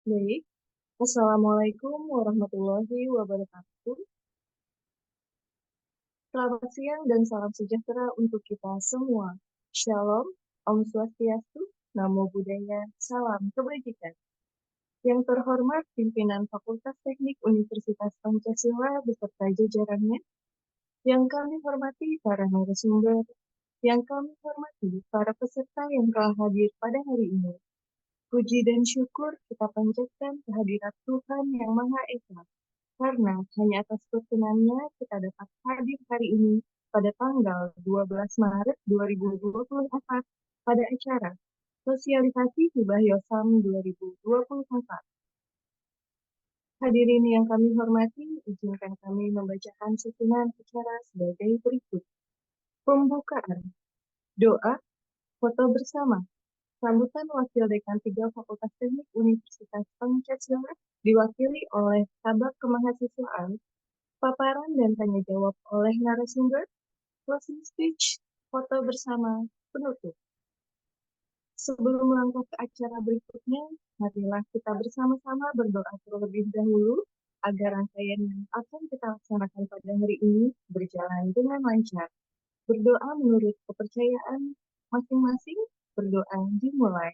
Baik, Assalamualaikum warahmatullahi wabarakatuh. Selamat siang dan salam sejahtera untuk kita semua. Shalom, Om Swastiastu, Namo Buddhaya, Salam Kebajikan. Yang terhormat pimpinan Fakultas Teknik Universitas Pancasila beserta jajarannya, yang kami hormati para narasumber, yang kami hormati para peserta yang telah hadir pada hari ini. Puji dan syukur kita panjatkan kehadirat Tuhan Yang Maha Esa, karena hanya atas perkenannya kita dapat hadir hari ini pada tanggal 12 Maret 2024 pada acara Sosialisasi Hibah Yosam 2024. Hadirin yang kami hormati, izinkan kami membacakan susunan acara sebagai berikut. Pembukaan, doa, foto bersama, sambutan Wakil Dekan 3 Fakultas Teknik Universitas Pancasila diwakili oleh Kabak Kemahasiswaan, paparan dan tanya jawab oleh narasumber, closing speech, foto bersama, penutup. Sebelum melangkah ke acara berikutnya, marilah kita bersama-sama berdoa terlebih dahulu agar rangkaian yang akan kita laksanakan pada hari ini berjalan dengan lancar. Berdoa menurut kepercayaan masing-masing, berdoa dimulai.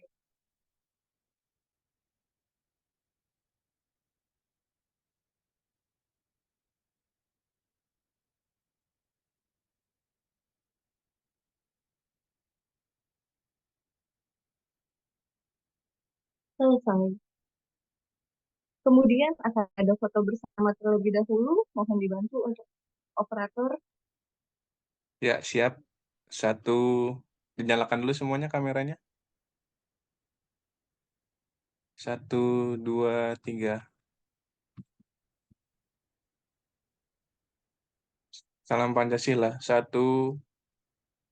Selesai. Kemudian akan ada foto bersama terlebih dahulu. Mohon dibantu untuk operator. Ya, siap. Satu, dinyalakan dulu semuanya kameranya. 1, 2, 3. Salam Pancasila. 1,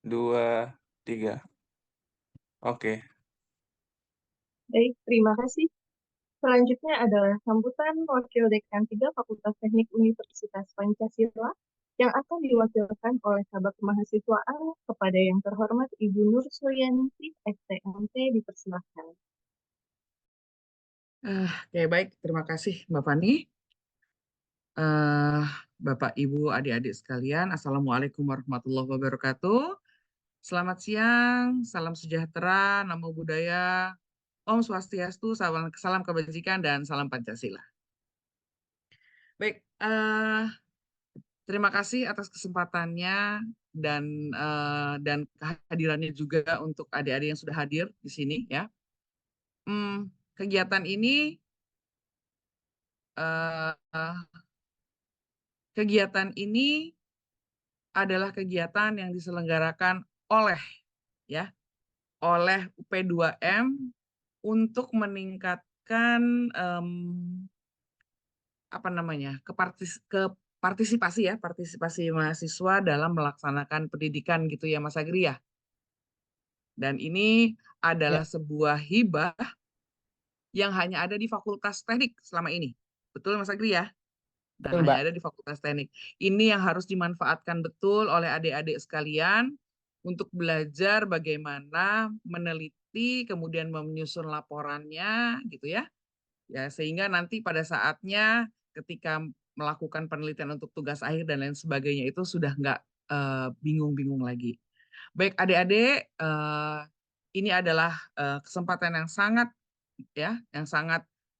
2, 3. Oke. Baik, terima kasih. Selanjutnya adalah sambutan Wakil Dekan 3 Fakultas Teknik Universitas Pancasila yang akan diwakilkan oleh Kabak Kemahasiswaan kepada yang terhormat Ibu Nur Suryanti, STMT, dipersilahkan. Oke, baik. Terima kasih, Mbak Fani. Bapak, Ibu, adik-adik sekalian, Assalamualaikum warahmatullahi wabarakatuh. Selamat siang, salam sejahtera, Namo Buddhaya, Om Swastiastu, salam kebajikan, dan salam Pancasila. Baik, terima kasih atas kesempatannya dan kehadirannya juga untuk adik-adik yang sudah hadir di sini, ya. Kegiatan ini adalah kegiatan yang diselenggarakan oleh UP2M untuk meningkatkan partisipasi mahasiswa dalam melaksanakan pendidikan gitu ya, Mas Agri ya. Dan ini adalah sebuah hibah yang hanya ada di Fakultas Teknik selama ini. Betul, Mas Agri ya? Dan Betul, hanya Mbak. ada di Fakultas Teknik. Ini yang harus dimanfaatkan betul oleh adik-adik sekalian untuk belajar bagaimana meneliti, kemudian menyusun laporannya, gitu ya. Ya, sehingga nanti pada saatnya ketika melakukan penelitian untuk tugas akhir dan lain sebagainya itu sudah nggak bingung-bingung lagi. Baik, adik-adik, ini adalah kesempatan yang sangat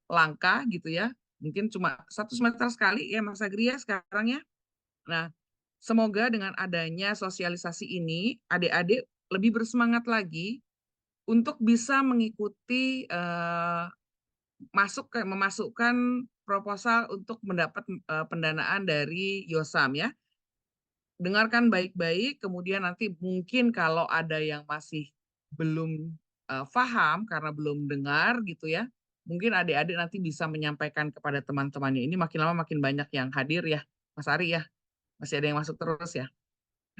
langka gitu ya. Mungkin cuma 1 semester sekali ya Mas Agri ya sekarang ya. Nah, semoga dengan adanya sosialisasi ini, adik-adik lebih bersemangat lagi untuk bisa mengikuti memasukkan proposal untuk mendapat pendanaan dari Yosam ya. Dengarkan baik-baik, kemudian nanti mungkin kalau ada yang masih belum paham karena belum dengar gitu ya, mungkin adik-adik nanti bisa menyampaikan kepada teman-temannya. Ini makin lama makin banyak yang hadir ya, Mas Ari ya. Masih ada yang masuk terus ya.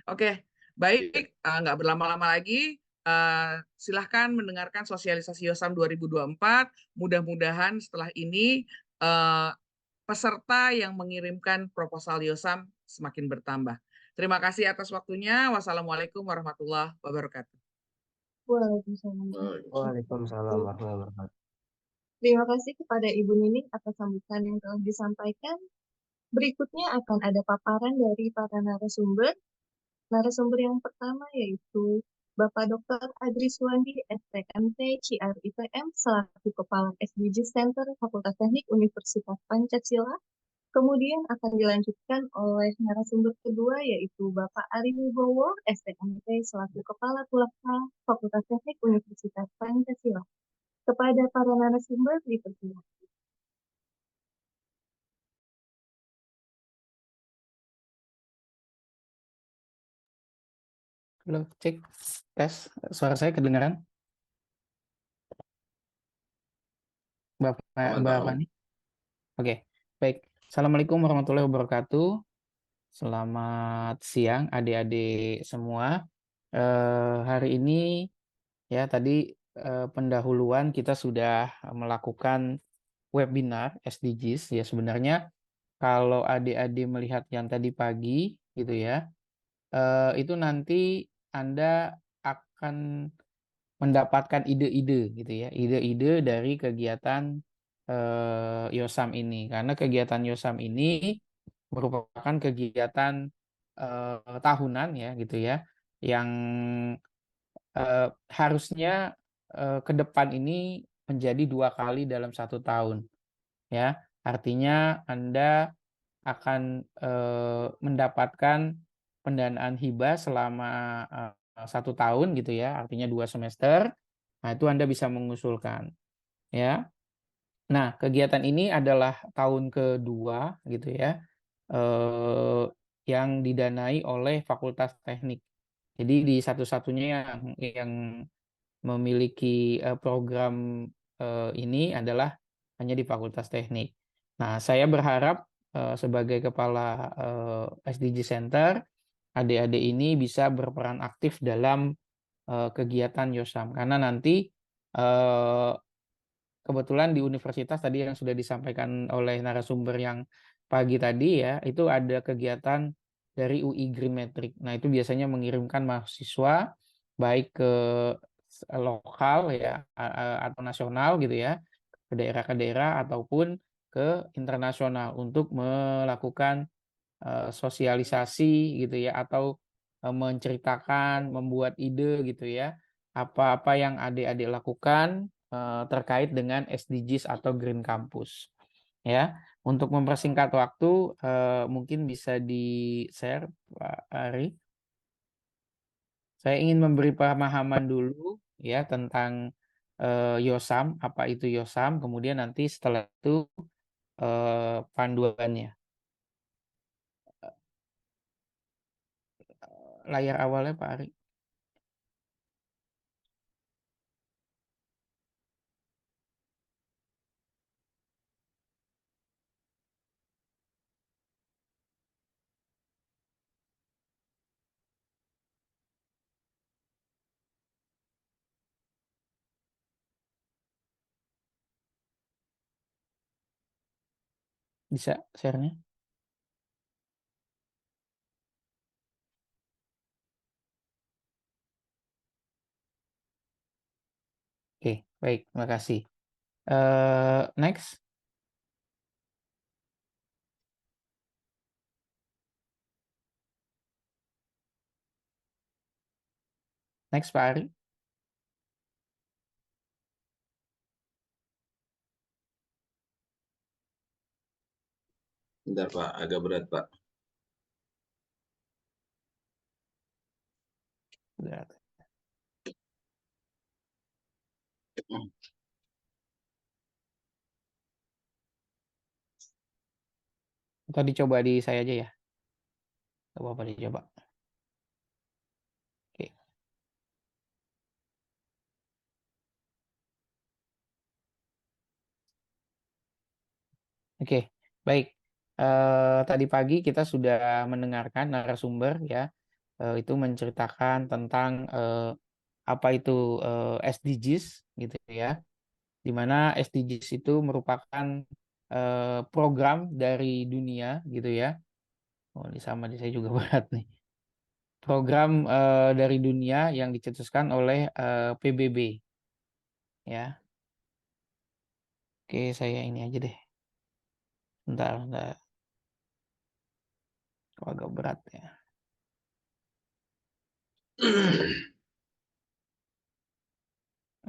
Oke, baik, nggak berlama-lama lagi. Silahkan mendengarkan sosialisasi Yosam 2024. Mudah-mudahan setelah ini peserta yang mengirimkan proposal Yosam semakin bertambah. Terima kasih atas waktunya. Wassalamualaikum warahmatullahi wabarakatuh. Waalaikumsalam. Waalaikumsalam warahmatullahi wabarakatuh. Terima kasih kepada Ibu Nining atas sambutan yang telah disampaikan. Berikutnya akan ada paparan dari para narasumber. Narasumber yang pertama yaitu Bapak Dr. Adri Suwandi, STMT, CRIPM, selaku Kepala SDG Center Fakultas Teknik Universitas Pancasila. Kemudian akan dilanjutkan oleh narasumber kedua yaitu Bapak Ari Wibowo, STMT, selaku Kepala Pulaka Fakultas Teknik Universitas Pancasila. Kepada para narasumber dipersilakan. Halo, cek, tes, suara saya kedengaran? Mbak Fani? Oke, baik. Assalamualaikum warahmatullahi wabarakatuh. Selamat siang adik-adik semua. Hari ini ya tadi pendahuluan kita sudah melakukan webinar SDGs. Ya sebenarnya kalau adik-adik melihat yang tadi pagi gitu ya, itu nanti Anda akan mendapatkan ide-ide gitu ya, ide-ide dari kegiatan Yosam ini, karena kegiatan Yosam ini merupakan kegiatan tahunan ya gitu ya, yang harusnya ke depan ini menjadi 2 kali dalam 1 tahun ya, artinya Anda akan mendapatkan pendanaan hibah selama 1 tahun gitu ya, artinya 2 semester. Nah, itu Anda bisa mengusulkan ya. Nah, kegiatan ini adalah tahun kedua gitu ya, yang didanai oleh Fakultas Teknik. Jadi di satu-satunya yang memiliki program ini adalah hanya di Fakultas Teknik. Nah, saya berharap sebagai kepala SDG Center, adik-adik ini bisa berperan aktif dalam kegiatan Yosam, karena nanti kebetulan di universitas tadi yang sudah disampaikan oleh narasumber yang pagi tadi ya, itu ada kegiatan dari UI Green Metric. Nah, itu biasanya mengirimkan mahasiswa baik ke lokal ya atau nasional gitu ya, ke daerah ataupun ke internasional untuk melakukan sosialisasi gitu ya, atau menceritakan, membuat ide gitu ya, apa-apa yang adik-adik lakukan terkait dengan SDGs atau Green Campus ya. Untuk mempersingkat waktu, mungkin bisa di-share Pak Ari. Saya ingin memberi pemahaman dulu ya tentang Yosam, apa itu Yosam, kemudian nanti setelah itu panduannya. Layar awalnya Pak Ari. Bisa share-nya? Oke, baik, terima kasih. Next. Next Pak Ari. Bentar Pak, agak berat Pak. Berat. Atau dicoba di saya aja ya? Gak apa-apa dicoba. Oke. Oke, baik. Tadi pagi kita sudah mendengarkan narasumber ya, itu menceritakan tentang apa itu SDGs gitu ya, di mana SDGs itu merupakan program dari dunia gitu ya. Oh, ini sama di saya juga berat nih. Program dari dunia yang dicetuskan oleh PBB ya. Oke, saya ini aja deh. Bentar. Kok agak berat ya.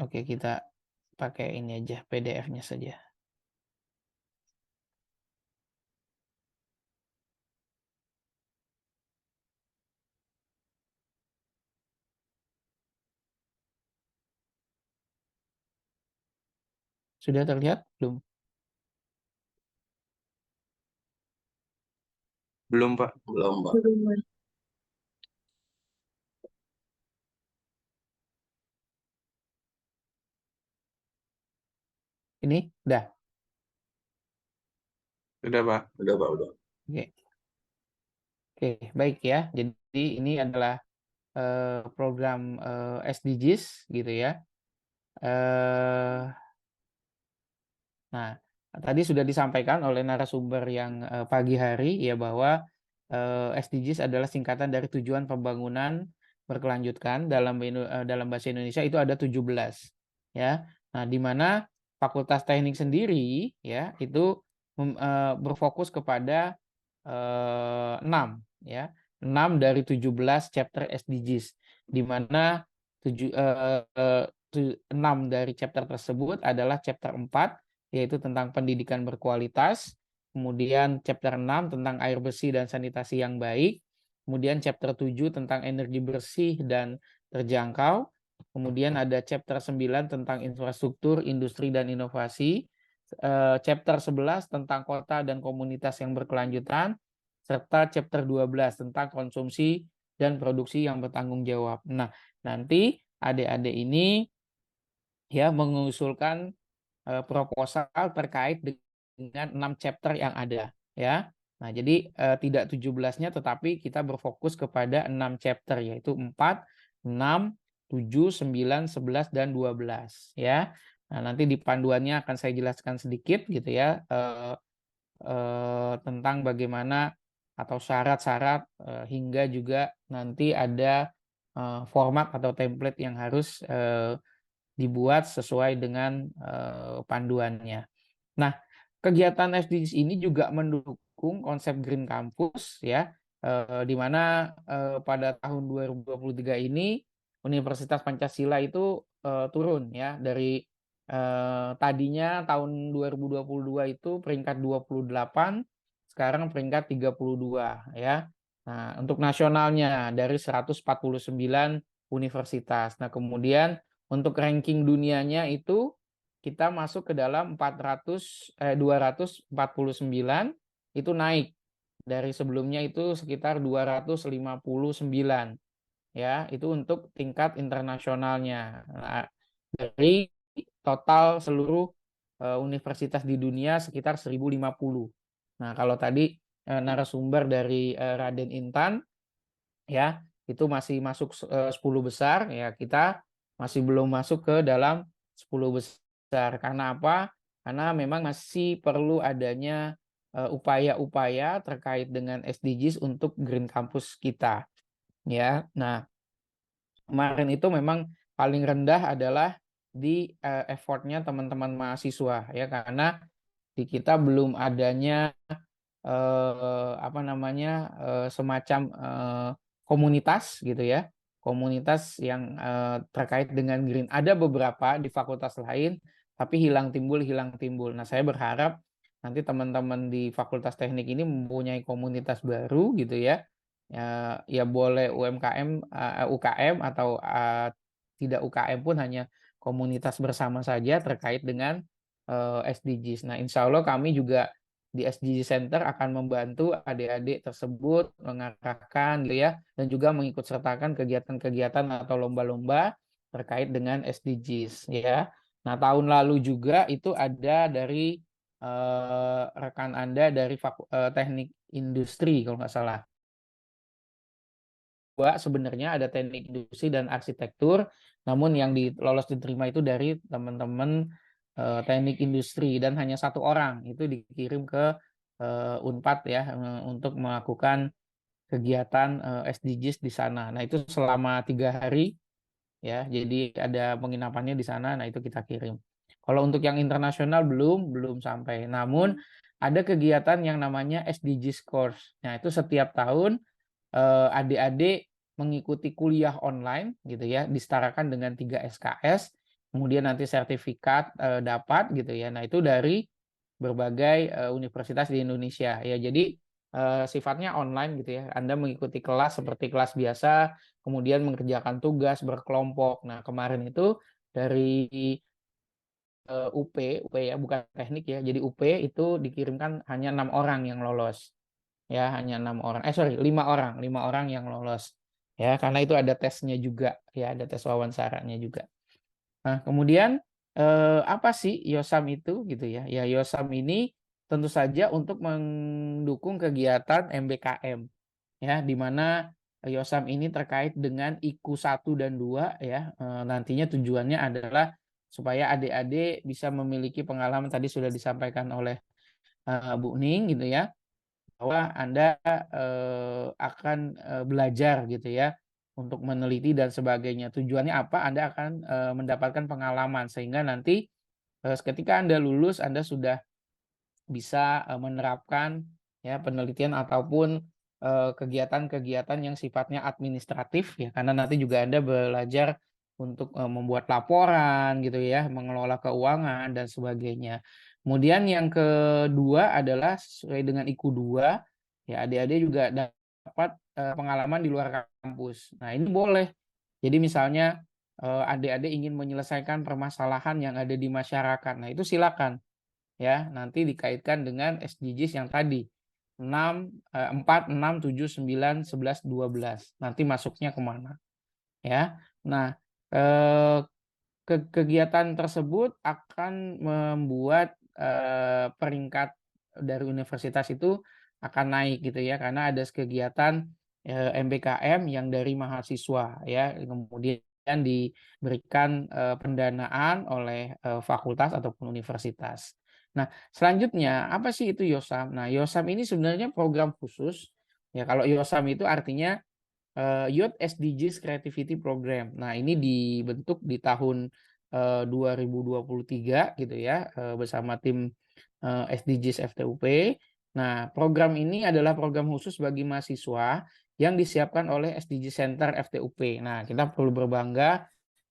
Oke, kita pakai ini aja, PDF-nya saja. Sudah terlihat belum? Belum, Pak. Belum, Pak. Belum, Mas. Ini udah. Sudah, Pak. Udah, Pak, udah. Oke. Oke, baik ya. Jadi ini adalah program SDGs gitu ya. Nah, tadi sudah disampaikan oleh narasumber yang pagi hari ya bahwa SDGs adalah singkatan dari tujuan pembangunan berkelanjutan dalam bahasa Indonesia itu ada 17 ya. Nah, di mana Fakultas Teknik sendiri ya itu berfokus kepada 6 ya. 6 dari 17 chapter SDGs di mana 6 dari chapter tersebut adalah chapter 4 yaitu tentang pendidikan berkualitas, kemudian chapter 6 tentang air bersih dan sanitasi yang baik, kemudian chapter 7 tentang energi bersih dan terjangkau, kemudian ada chapter 9 tentang infrastruktur, industri dan inovasi, chapter 11 tentang kota dan komunitas yang berkelanjutan, serta chapter 12 tentang konsumsi dan produksi yang bertanggung jawab. Nah, nanti adik-adik ini ya mengusulkan proposal terkait dengan 6 chapter yang ada ya. Nah, jadi tidak 17-nya tetapi kita berfokus kepada 6 chapter yaitu 4, 6, 7, 9, 11 dan 12 ya. Nah, nanti di panduannya akan saya jelaskan sedikit gitu ya tentang bagaimana atau syarat-syarat hingga juga nanti ada format atau template yang harus dibuat sesuai dengan panduannya. Nah, kegiatan SDGs ini juga mendukung konsep Green Campus ya, di mana pada tahun 2023 ini Universitas Pancasila itu turun ya dari tadinya tahun 2022 itu peringkat 28, sekarang peringkat 32 ya. Nah, untuk nasionalnya dari 149 universitas. Nah, kemudian untuk ranking dunianya itu kita masuk ke dalam 249 itu naik dari sebelumnya itu sekitar 259 ya, itu untuk tingkat internasionalnya. Nah, dari total seluruh universitas di dunia sekitar 1050. Nah, kalau tadi narasumber dari Raden Intan ya itu masih masuk 10 besar ya, kita masih belum masuk ke dalam 10 besar. Karena apa? Karena memang masih perlu adanya upaya-upaya terkait dengan SDGs untuk Green Campus kita ya. Nah, kemarin itu memang paling rendah adalah di effortnya teman-teman mahasiswa ya, karena di kita belum adanya semacam komunitas gitu ya, komunitas yang terkait dengan green. Ada beberapa di fakultas lain tapi hilang timbul. Nah, saya berharap nanti teman-teman di Fakultas Teknik ini mempunyai komunitas baru gitu ya. Ya boleh UMKM, UKM atau tidak UKM pun, hanya komunitas bersama saja terkait dengan SDGs. Nah, insya Allah kami juga di SDG Center akan membantu adik-adik tersebut mengarahkan gitu ya, dan juga mengikut sertakan kegiatan-kegiatan atau lomba-lomba terkait dengan SDGs ya. Nah, tahun lalu juga itu ada dari rekan Anda dari Teknik Industri kalau nggak salah. Sebenarnya ada teknik industri dan arsitektur, namun yang lolos diterima itu dari teman-teman teknik industri, dan hanya 1 orang itu dikirim ke Unpad ya untuk melakukan kegiatan SDGs di sana. Nah, itu selama 3 hari ya, jadi ada penginapannya di sana. Nah, itu kita kirim. Kalau untuk yang internasional belum sampai. Namun ada kegiatan yang namanya SDGs Course. Nah, itu setiap tahun adik-adik mengikuti kuliah online gitu ya, disetarakan dengan 3 SKS, kemudian nanti sertifikat dapat gitu ya. Nah, itu dari berbagai universitas di Indonesia ya. Jadi sifatnya online gitu ya. Anda mengikuti kelas seperti kelas biasa, kemudian mengerjakan tugas berkelompok. Nah, kemarin itu dari UP ya, bukan teknik ya. Jadi UP itu dikirimkan hanya 6 orang yang lolos. Ya, hanya 6 orang. Sorry, 5 orang yang lolos. Ya, karena itu ada tesnya juga ya, ada tes wawancaranya juga. Nah, kemudian apa sih YOSAM itu gitu ya? Ya, YOSAM ini tentu saja untuk mendukung kegiatan MBKM ya, di mana YOSAM ini terkait dengan IKU 1 dan 2 ya. Nantinya tujuannya adalah supaya adik-adik bisa memiliki pengalaman, tadi sudah disampaikan oleh Bu Ning gitu ya, bahwa Anda akan belajar gitu ya untuk meneliti dan sebagainya. Tujuannya apa? Anda akan mendapatkan pengalaman sehingga nanti ketika Anda lulus Anda sudah bisa menerapkan ya penelitian ataupun kegiatan-kegiatan yang sifatnya administratif ya, karena nanti juga Anda belajar untuk membuat laporan gitu ya, mengelola keuangan dan sebagainya. Kemudian yang kedua adalah sesuai dengan IKU 2 ya, adik-adik juga dapat pengalaman di luar kampus. Nah, ini boleh. Jadi misalnya adik-adik ingin menyelesaikan permasalahan yang ada di masyarakat. Nah, itu silakan ya, nanti dikaitkan dengan SDGs yang tadi 4, 6, 7, 9, 11, 12. Nanti masuknya kemana ya. Nah, kegiatan tersebut akan membuat peringkat dari universitas itu akan naik gitu ya, karena ada kegiatan MBKM yang dari mahasiswa ya, kemudian diberikan pendanaan oleh fakultas ataupun universitas. Nah, selanjutnya apa sih itu YOSAM? Nah, YOSAM ini sebenarnya program khusus ya. Kalau YOSAM itu artinya Youth SDGs Creativity Program. Nah, ini dibentuk di tahun 2023 gitu ya, bersama tim SDGs FTUP. Nah, program ini adalah program khusus bagi mahasiswa yang disiapkan oleh SDG Center FTUP. Nah, kita perlu berbangga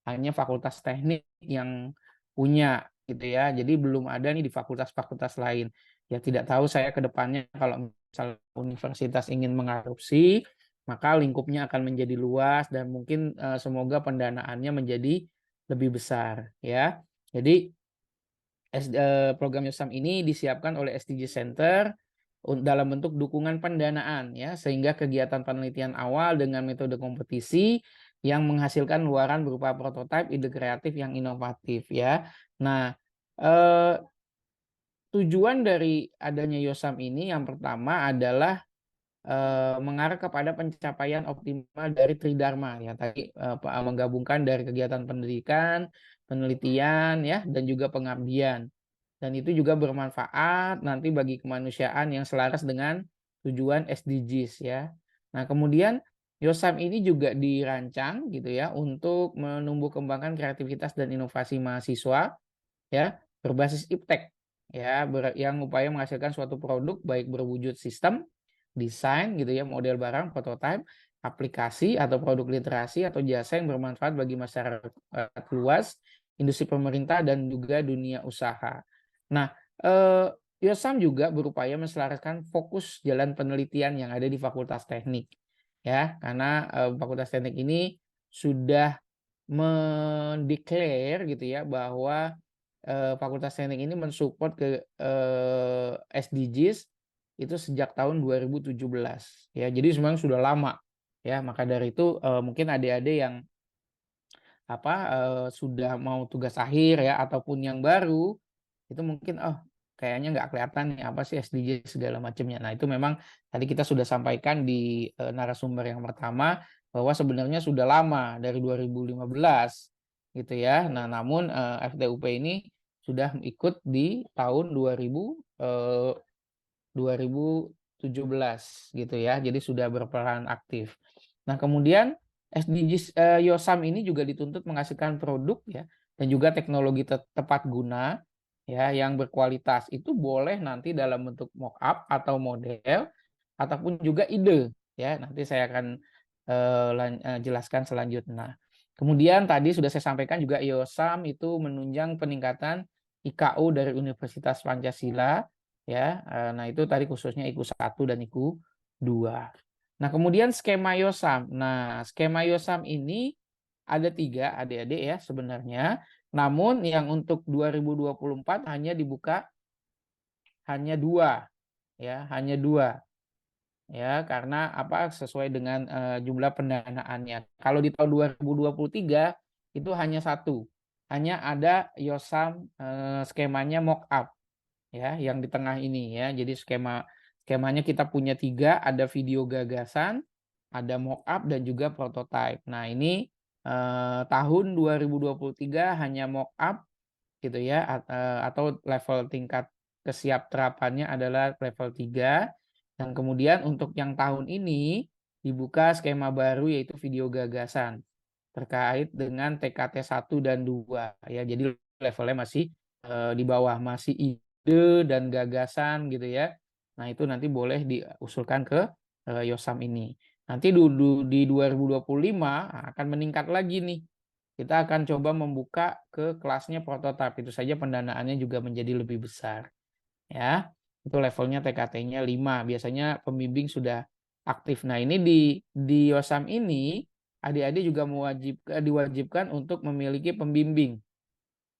hanya Fakultas Teknik yang punya gitu ya. Jadi belum ada nih di fakultas-fakultas lain. Ya, tidak tahu saya ke depannya kalau misalnya universitas ingin mengadopsi, maka lingkupnya akan menjadi luas dan mungkin semoga pendanaannya menjadi lebih besar ya. Jadi program YOSAM ini disiapkan oleh SDG Center dalam bentuk dukungan pendanaan ya, sehingga kegiatan penelitian awal dengan metode kompetisi yang menghasilkan luaran berupa prototipe ide kreatif yang inovatif ya. Nah, tujuan dari adanya YOSAM ini yang pertama adalah mengarah kepada pencapaian optimal dari Tridharma ya, tadi menggabungkan dari kegiatan pendidikan, penelitian ya, dan juga pengabdian. Dan itu juga bermanfaat nanti bagi kemanusiaan yang selaras dengan tujuan SDGs ya. Nah, kemudian YOSAM ini juga dirancang gitu ya untuk menumbuh kembangkan kreativitas dan inovasi mahasiswa ya, berbasis iptek ya, yang upaya menghasilkan suatu produk baik berwujud sistem, desain gitu ya, model barang, prototipe, aplikasi atau produk literasi atau jasa yang bermanfaat bagi masyarakat luas, industri pemerintah dan juga dunia usaha. Nah, YOSAM juga berupaya menselaraskan fokus jalan penelitian yang ada di Fakultas Teknik ya, karena Fakultas Teknik ini sudah mendeklar gitu ya bahwa Fakultas Teknik ini mensupport ke SDGs itu sejak tahun 2017 ya. Jadi sebenarnya sudah lama ya. Maka dari itu mungkin adik-adik yang sudah mau tugas akhir ya ataupun yang baru itu mungkin kayaknya nggak kelihatan nih apa sih SDG segala macamnya. Nah, itu memang tadi kita sudah sampaikan di narasumber yang pertama bahwa sebenarnya sudah lama dari 2015 gitu ya. Nah, namun FTUP ini sudah ikut di tahun 2017 gitu ya. Jadi sudah berperan aktif. Nah, kemudian SDGs YOSAM ini juga dituntut menghasilkan produk ya dan juga teknologi tepat guna ya yang berkualitas. Itu boleh nanti dalam bentuk mock-up atau model ataupun juga ide ya. Nanti saya akan jelaskan selanjutnya. Nah, kemudian tadi sudah saya sampaikan juga IOSAM itu menunjang peningkatan IKU dari Universitas Pancasila ya. Nah, itu tadi khususnya IKU 1 dan IKU 2. Nah, kemudian skema IOSAM. Nah, skema IOSAM ini ada 3 adik-adik ya sebenarnya. Namun yang untuk 2024 hanya dibuka hanya 2 ya, hanya 2 ya, karena apa sesuai dengan jumlah pendanaannya. Kalau di tahun 2023 itu hanya 1. Hanya ada IOSAM skemanya mock up ya, yang di tengah ini ya. Jadi skemanya kita punya 3, ada video gagasan, ada mock up dan juga prototype. Nah, ini tahun 2023 hanya mock up gitu ya, atau level tingkat kesiapterapannya adalah level 3. Dan kemudian untuk yang tahun ini dibuka skema baru yaitu video gagasan terkait dengan TKT 1 dan 2 ya. Jadi levelnya masih di bawah, masih ide dan gagasan gitu ya. Nah, itu nanti boleh diusulkan ke IOSAM ini. Nanti di 2025 akan meningkat lagi nih. Kita akan coba membuka ke kelasnya prototipe. Itu saja pendanaannya juga menjadi lebih besar. Ya, itu levelnya TKT-nya 5. Biasanya pembimbing sudah aktif. Nah, ini di IOSAM ini adik-adik juga diwajibkan untuk memiliki pembimbing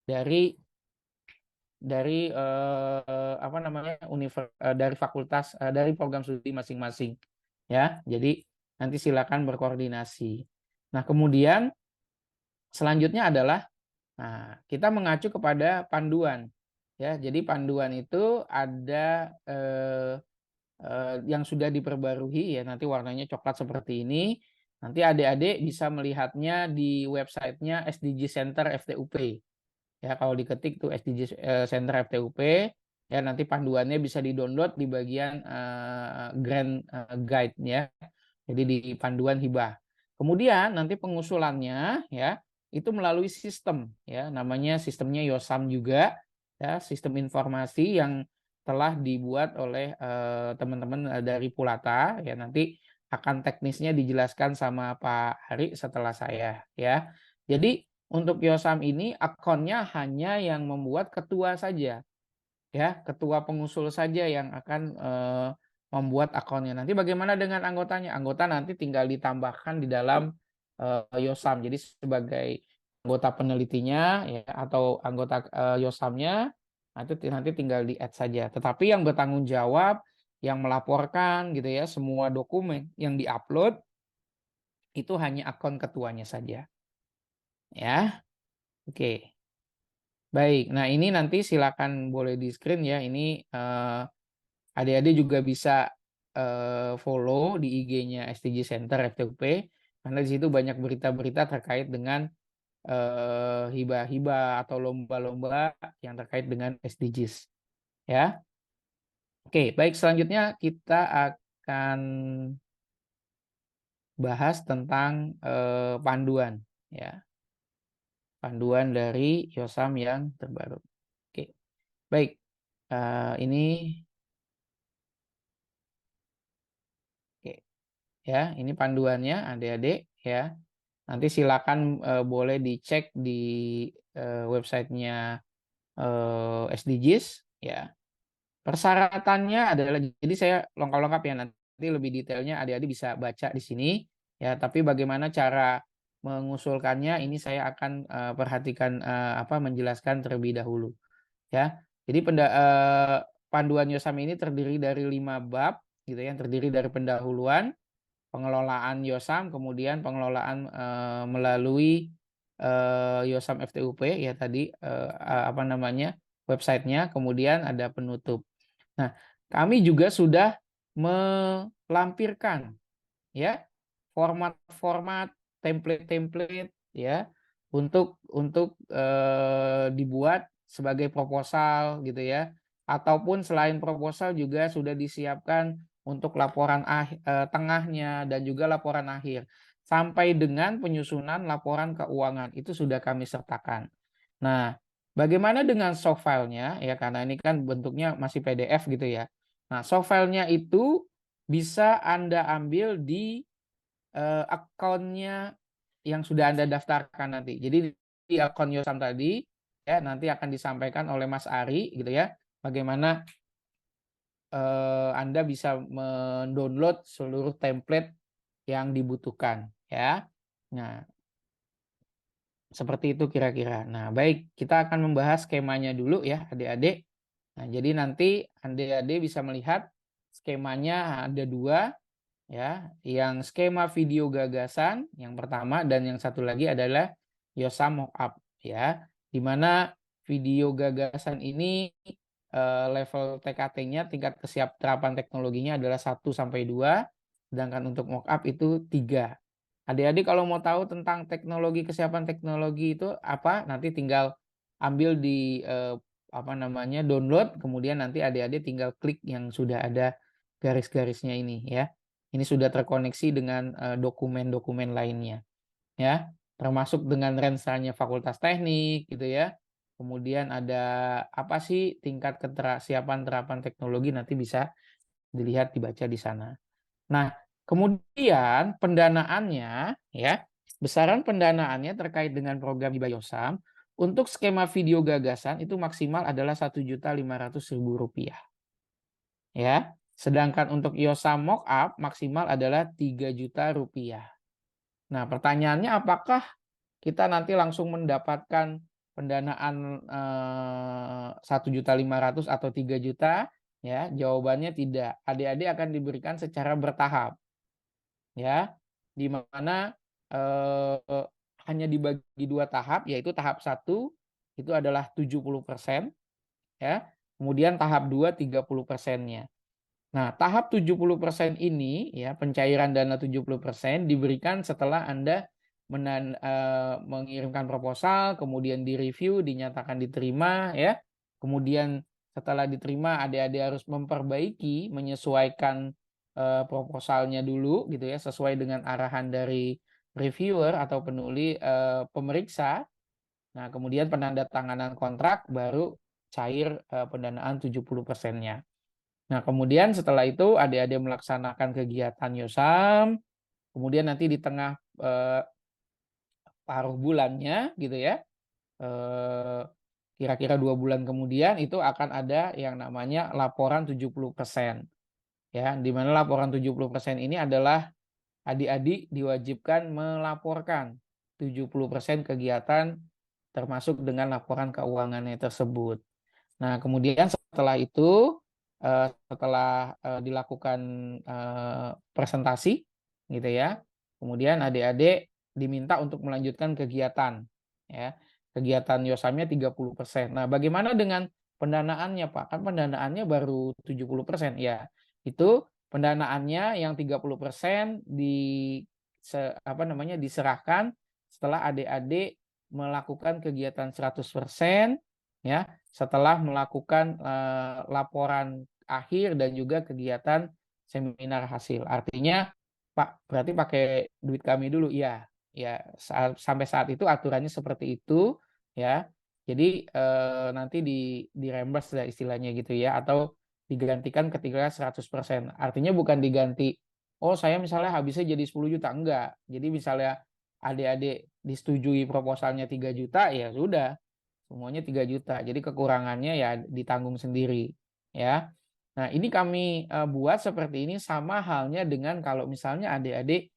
dari apa namanya dari fakultas dari program studi masing-masing ya. Jadi nanti silakan berkoordinasi. Nah, kemudian selanjutnya adalah kita mengacu kepada panduan ya. Jadi panduan itu ada yang sudah diperbarui ya, nanti warnanya coklat seperti ini. Nanti adik-adik bisa melihatnya di websitenya SDG Center FTUP. Ya, kalau diketik tuh SDG Center FTUP ya, nanti panduannya bisa di-download di bagian grant guide ya. Jadi di panduan hibah. Kemudian nanti pengusulannya ya itu melalui sistem ya, namanya sistemnya IOSAM juga ya, sistem informasi yang telah dibuat oleh teman-teman dari Pulata ya. Nanti akan teknisnya dijelaskan sama Pak Hari setelah saya ya. Jadi untuk IOSAM ini akunnya hanya yang membuat ketua saja ya, ketua pengusul saja yang akan membuat akunnya. Nanti bagaimana dengan anggotanya? Anggota nanti tinggal ditambahkan di dalam IOSAM. Jadi sebagai anggota penelitinya ya, atau anggota IOSAM-nya nanti tinggal di-add saja. Tetapi yang bertanggung jawab, yang melaporkan gitu ya, semua dokumen yang di-upload itu hanya akun ketuanya saja. Ya. Oke. Baik. Nah, ini nanti silakan boleh di screen ya. Ini adik-adik juga bisa follow di IG-nya SDG Center FTUP karena di situ banyak berita-berita terkait dengan hibah-hibah atau lomba-lomba yang terkait dengan SDGs. Ya. Oke, baik, selanjutnya kita akan bahas tentang panduan ya. Panduan dari IOSAM yang terbaru. Oke. Baik. Ini ya, ini panduannya adik-adik ya. Nanti silakan boleh dicek di websitenya SDGs ya. Persyaratannya adalah, jadi saya lengkap-lengkap ya, nanti lebih detailnya adik-adik bisa baca di sini ya. Tapi bagaimana cara mengusulkannya ini saya akan perhatikan menjelaskan terlebih dahulu ya. Jadi panduan IOSAM ini terdiri dari 5 bab gitu ya, yang terdiri dari pendahuluan, pengelolaan IOSAM, kemudian pengelolaan melalui IOSAM FTUP ya tadi websitenya, kemudian ada penutup. Nah, kami juga sudah melampirkan ya format-format, template-template ya untuk dibuat sebagai proposal gitu ya, ataupun selain proposal juga sudah disiapkan untuk laporan tengahnya dan juga laporan akhir sampai dengan penyusunan laporan keuangan itu sudah kami sertakan. Nah, bagaimana dengan soft filenya ya, karena ini kan bentuknya masih PDF gitu ya. Nah, soft filenya itu bisa Anda ambil di akunnya yang sudah Anda daftarkan nanti. Jadi di akun Yosam tadi ya nanti akan disampaikan oleh Mas Ari gitu ya, bagaimana Anda bisa mendownload seluruh template yang dibutuhkan ya. Nah, seperti itu kira-kira. Nah, baik, kita akan membahas skemanya dulu ya, adik-adik. Nah, jadi nanti adik-adik bisa melihat skemanya ada 2 ya, yang skema video gagasan yang pertama dan yang satu lagi adalah Yosam Mockup ya. Di mana video gagasan ini level TKT-nya tingkat kesiapterapan teknologinya adalah 1 sampai 2, sedangkan untuk mockup itu 3. Adik-adik kalau mau tahu tentang teknologi kesiapan teknologi itu apa, nanti tinggal ambil di download, kemudian nanti adik-adik tinggal klik yang sudah ada garis-garisnya ini ya. Ini sudah terkoneksi dengan dokumen-dokumen lainnya ya, termasuk dengan rensanya Fakultas Teknik gitu ya. Kemudian ada apa sih tingkat kesiapan terapan teknologi, nanti bisa dilihat dibaca di sana. Nah, kemudian pendanaannya ya, besaran pendanaannya terkait dengan program Hibah Yosam untuk skema video gagasan itu maksimal adalah Rp1.500.000 ya. Sedangkan untuk Yosam Mockup maksimal adalah Rp3.000.000. Nah, pertanyaannya apakah kita nanti langsung mendapatkan pendanaan 1.500.000 atau 3 juta? Ya, jawabannya tidak. Adik-adik akan diberikan secara bertahap. Ya, di mana hanya dibagi 2 tahap, yaitu tahap 1 itu adalah 70% ya. Kemudian tahap 2 30%-nya. Nah, tahap 70% ini ya, pencairan dana 70% diberikan setelah Anda mengirimkan proposal, kemudian direview, dinyatakan diterima ya. Kemudian setelah diterima adik-adik harus memperbaiki, menyesuaikan proposalnya dulu gitu ya, sesuai dengan arahan dari reviewer atau pemeriksa. Nah, kemudian penandatanganan kontrak baru cair pendanaan 70%-nya. Nah, kemudian setelah itu adik-adik melaksanakan kegiatan Yosam, kemudian nanti di tengah paruh bulannya gitu ya, kira-kira 2 bulan kemudian itu akan ada yang namanya laporan 70%. Ya, di mana laporan 70% ini adalah adik-adik diwajibkan melaporkan 70% kegiatan termasuk dengan laporan keuangannya tersebut. Nah, kemudian setelah itu setelah dilakukan presentasi gitu ya, kemudian adik-adik diminta untuk melanjutkan kegiatan ya. Kegiatan Yosamnya 30%. Nah, bagaimana dengan pendanaannya, Pak? Kan pendanaannya baru 70%. Ya, itu pendanaannya yang 30% diserahkan setelah adik-adik melakukan kegiatan 100% ya, setelah melakukan laporan akhir dan juga kegiatan seminar hasil. Artinya, Pak, berarti pakai duit kami dulu ya. Ya, sampai saat itu aturannya seperti itu ya. Jadi nanti di reimburse lah istilahnya gitu ya, atau digantikan ketika 100%. Artinya bukan diganti, oh saya misalnya habisnya jadi 10 juta, enggak. Jadi misalnya adik-adik disetujui proposalnya 3 juta, ya sudah, semuanya 3 juta. Jadi kekurangannya ya ditanggung sendiri ya. Nah, ini kami buat seperti ini sama halnya dengan kalau misalnya adik-adik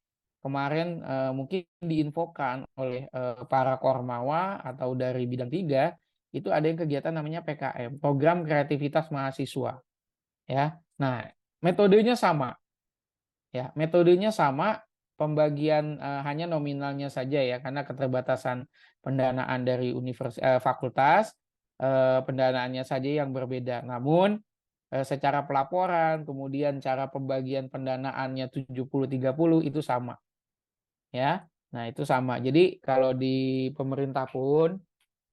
kemarin mungkin diinfokan oleh para kormawa atau dari bidang 3, itu ada yang kegiatan namanya PKM, program kreativitas mahasiswa ya. Nah, metodenya sama ya, metodenya sama, pembagian hanya nominalnya saja ya, karena keterbatasan pendanaan dari fakultas, pendanaannya saja yang berbeda. Namun secara pelaporan, kemudian cara pembagian pendanaannya 70-30 itu sama ya. Nah, itu sama. Jadi kalau di pemerintah pun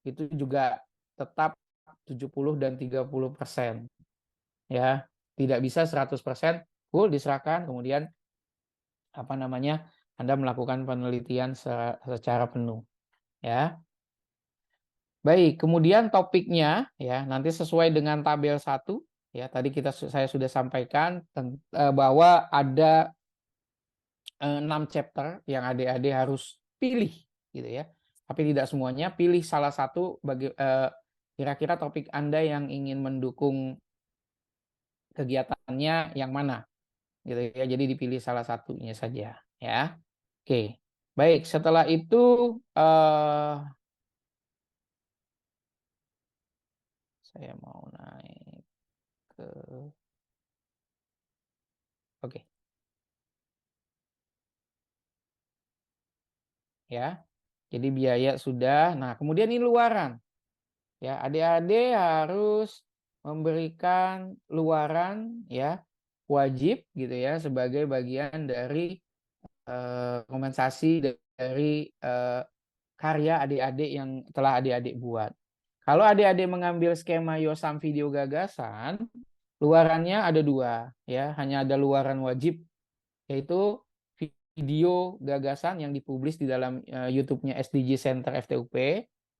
itu juga tetap 70 dan 30% ya. Tidak bisa 100% full diserahkan kemudian Anda melakukan penelitian secara penuh ya. Baik, kemudian topiknya ya nanti sesuai dengan tabel 1 ya. Tadi saya sudah sampaikan bahwa ada 6 chapter yang adik-adik harus pilih gitu ya. Tapi tidak semuanya, pilih salah satu kira-kira topik Anda yang ingin mendukung kegiatannya yang mana gitu ya. Jadi dipilih salah satunya saja ya. Oke. Baik, setelah itu saya mau naik ke oke. Ya. Jadi biaya sudah. Nah, kemudian ini luaran. Ya, adik-adik harus memberikan luaran ya wajib gitu ya sebagai bagian dari kompensasi dari karya adik-adik yang telah adik-adik buat. Kalau adik-adik mengambil skema Yosam video gagasan, luarannya ada 2 ya, hanya ada luaran wajib yaitu video gagasan yang dipublis di dalam YouTube-nya SDG Center FTUP.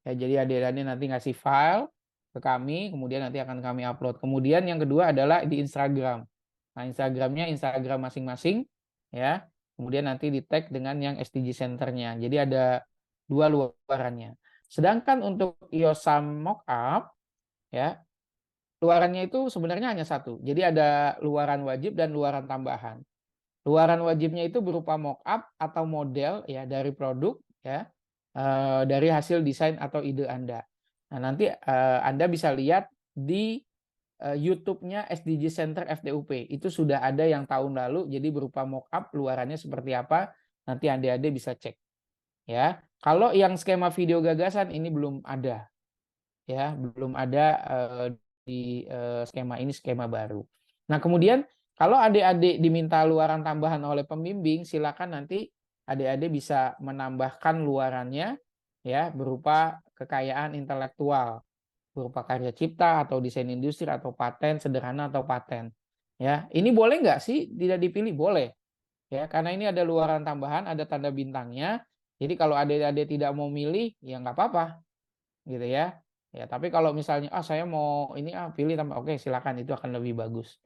Ya, jadi adik-adik nanti ngasih file ke kami, kemudian nanti akan kami upload. Kemudian yang kedua adalah di Instagram. Nah, Instagramnya Instagram masing-masing, ya. Kemudian nanti di tag dengan yang SDG Center-nya. Jadi ada 2 luarannya. Sedangkan untuk Yosam Mockup, ya, luarannya itu sebenarnya hanya 1. Jadi ada luaran wajib dan luaran tambahan. Luaran wajibnya itu berupa mock-up atau model ya dari produk ya dari hasil desain atau ide Anda. Nah, nanti Anda bisa lihat di YouTube-nya SDG Center FTUP. Itu sudah ada yang tahun lalu jadi berupa mock-up luarannya seperti apa nanti adik-adik bisa cek ya. Kalau yang skema video gagasan ini belum ada ya, belum ada di skema ini skema baru. Nah, kemudian kalau adik-adik diminta luaran tambahan oleh pembimbing, silakan nanti adik-adik bisa menambahkan luarannya ya berupa kekayaan intelektual, berupa karya cipta atau desain industri atau paten sederhana atau paten. Ya, ini boleh nggak sih tidak dipilih? Boleh. Ya, karena ini ada luaran tambahan, ada tanda bintangnya. Jadi kalau adik-adik tidak mau milih, ya nggak apa-apa, gitu ya. Ya, tapi kalau misalnya saya mau ini pilih tambah, oke silakan, itu akan lebih bagus.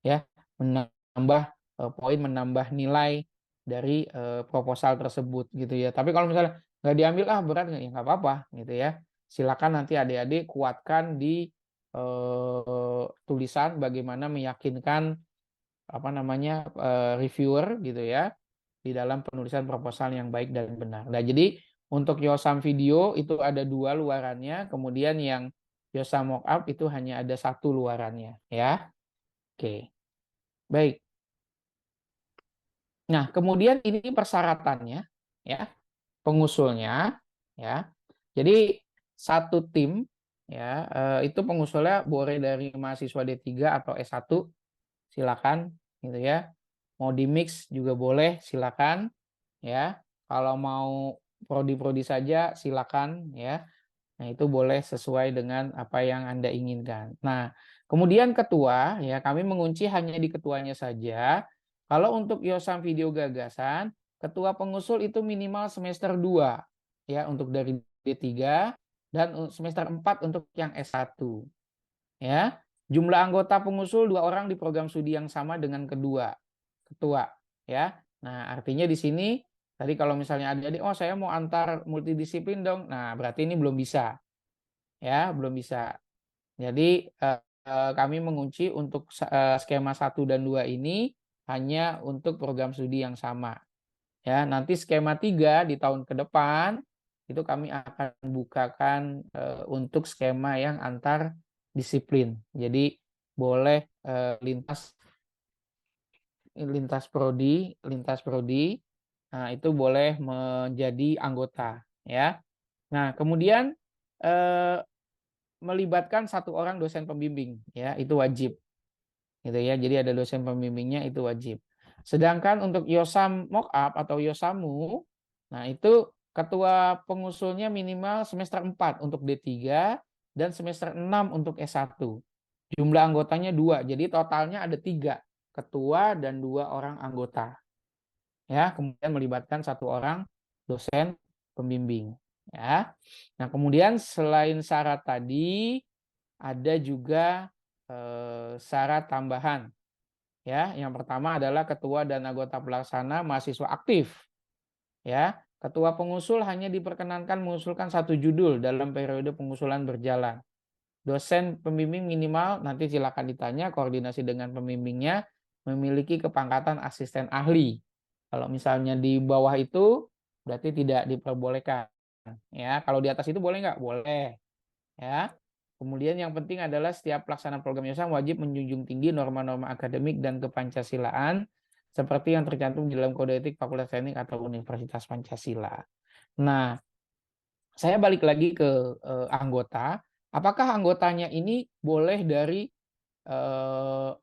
Ya, menambah poin, menambah nilai dari proposal tersebut gitu ya. Tapi kalau misalnya nggak diambil berat ya nggak apa-apa gitu ya. Silakan nanti adik-adik kuatkan di tulisan bagaimana meyakinkan reviewer gitu ya di dalam penulisan proposal yang baik dan benar. Nah, jadi untuk Yosam video itu ada 2 luarannya, kemudian yang Yosam mockup itu hanya ada 1 luarannya ya. Oke. Baik. Nah, kemudian ini persyaratannya ya, pengusulnya ya. Jadi satu tim ya, itu pengusulnya boleh dari mahasiswa D3 atau S1 silakan gitu ya. Mau di mix juga boleh silakan ya. Kalau mau prodi-prodi saja silakan ya. Nah, itu boleh sesuai dengan apa yang Anda inginkan. Nah, kemudian ketua ya, kami mengunci hanya di ketuanya saja. Kalau untuk Yosam video gagasan, ketua pengusul itu minimal semester 2 ya untuk dari D3 dan semester 4 untuk yang S1. Ya. Jumlah anggota pengusul 2 orang di program studi yang sama dengan ketua ya. Nah, artinya di sini tadi kalau misalnya adik-adik saya mau antar multidisiplin dong. Nah, berarti ini belum bisa. Ya, belum bisa. Jadi kami mengunci untuk skema 1 dan 2 ini hanya untuk program studi yang sama. Ya, nanti skema 3 di tahun ke depan itu kami akan bukakan untuk skema yang antar disiplin. Jadi boleh lintas prodi, nah itu boleh menjadi anggota ya. Nah, kemudian melibatkan 1 orang dosen pembimbing ya, itu wajib. Gitu ya. Jadi ada dosen pembimbingnya, itu wajib. Sedangkan untuk Yosam Mockup atau Yosamu, nah itu ketua pengusulnya minimal semester 4 untuk D3 dan semester 6 untuk S1. Jumlah anggotanya 2, jadi totalnya ada 3, ketua dan 2 orang anggota. Ya, kemudian melibatkan 1 orang dosen pembimbing. Ya. Nah, kemudian selain syarat tadi ada juga syarat tambahan. Ya, yang pertama adalah ketua dan anggota pelaksana mahasiswa aktif. Ya, ketua pengusul hanya diperkenankan mengusulkan 1 judul dalam periode pengusulan berjalan. Dosen pembimbing minimal nanti silakan ditanya koordinasi dengan pembimbingnya memiliki kepangkatan asisten ahli. Kalau misalnya di bawah itu berarti tidak diperbolehkan. Ya, kalau di atas itu boleh nggak? Boleh. Ya. Kemudian yang penting adalah setiap pelaksana program YOSAM wajib menjunjung tinggi norma-norma akademik dan kepancasilaan seperti yang tercantum di dalam Kode Etik Fakultas Teknik atau Universitas Pancasila. Nah, saya balik lagi ke anggota. Apakah anggotanya ini boleh dari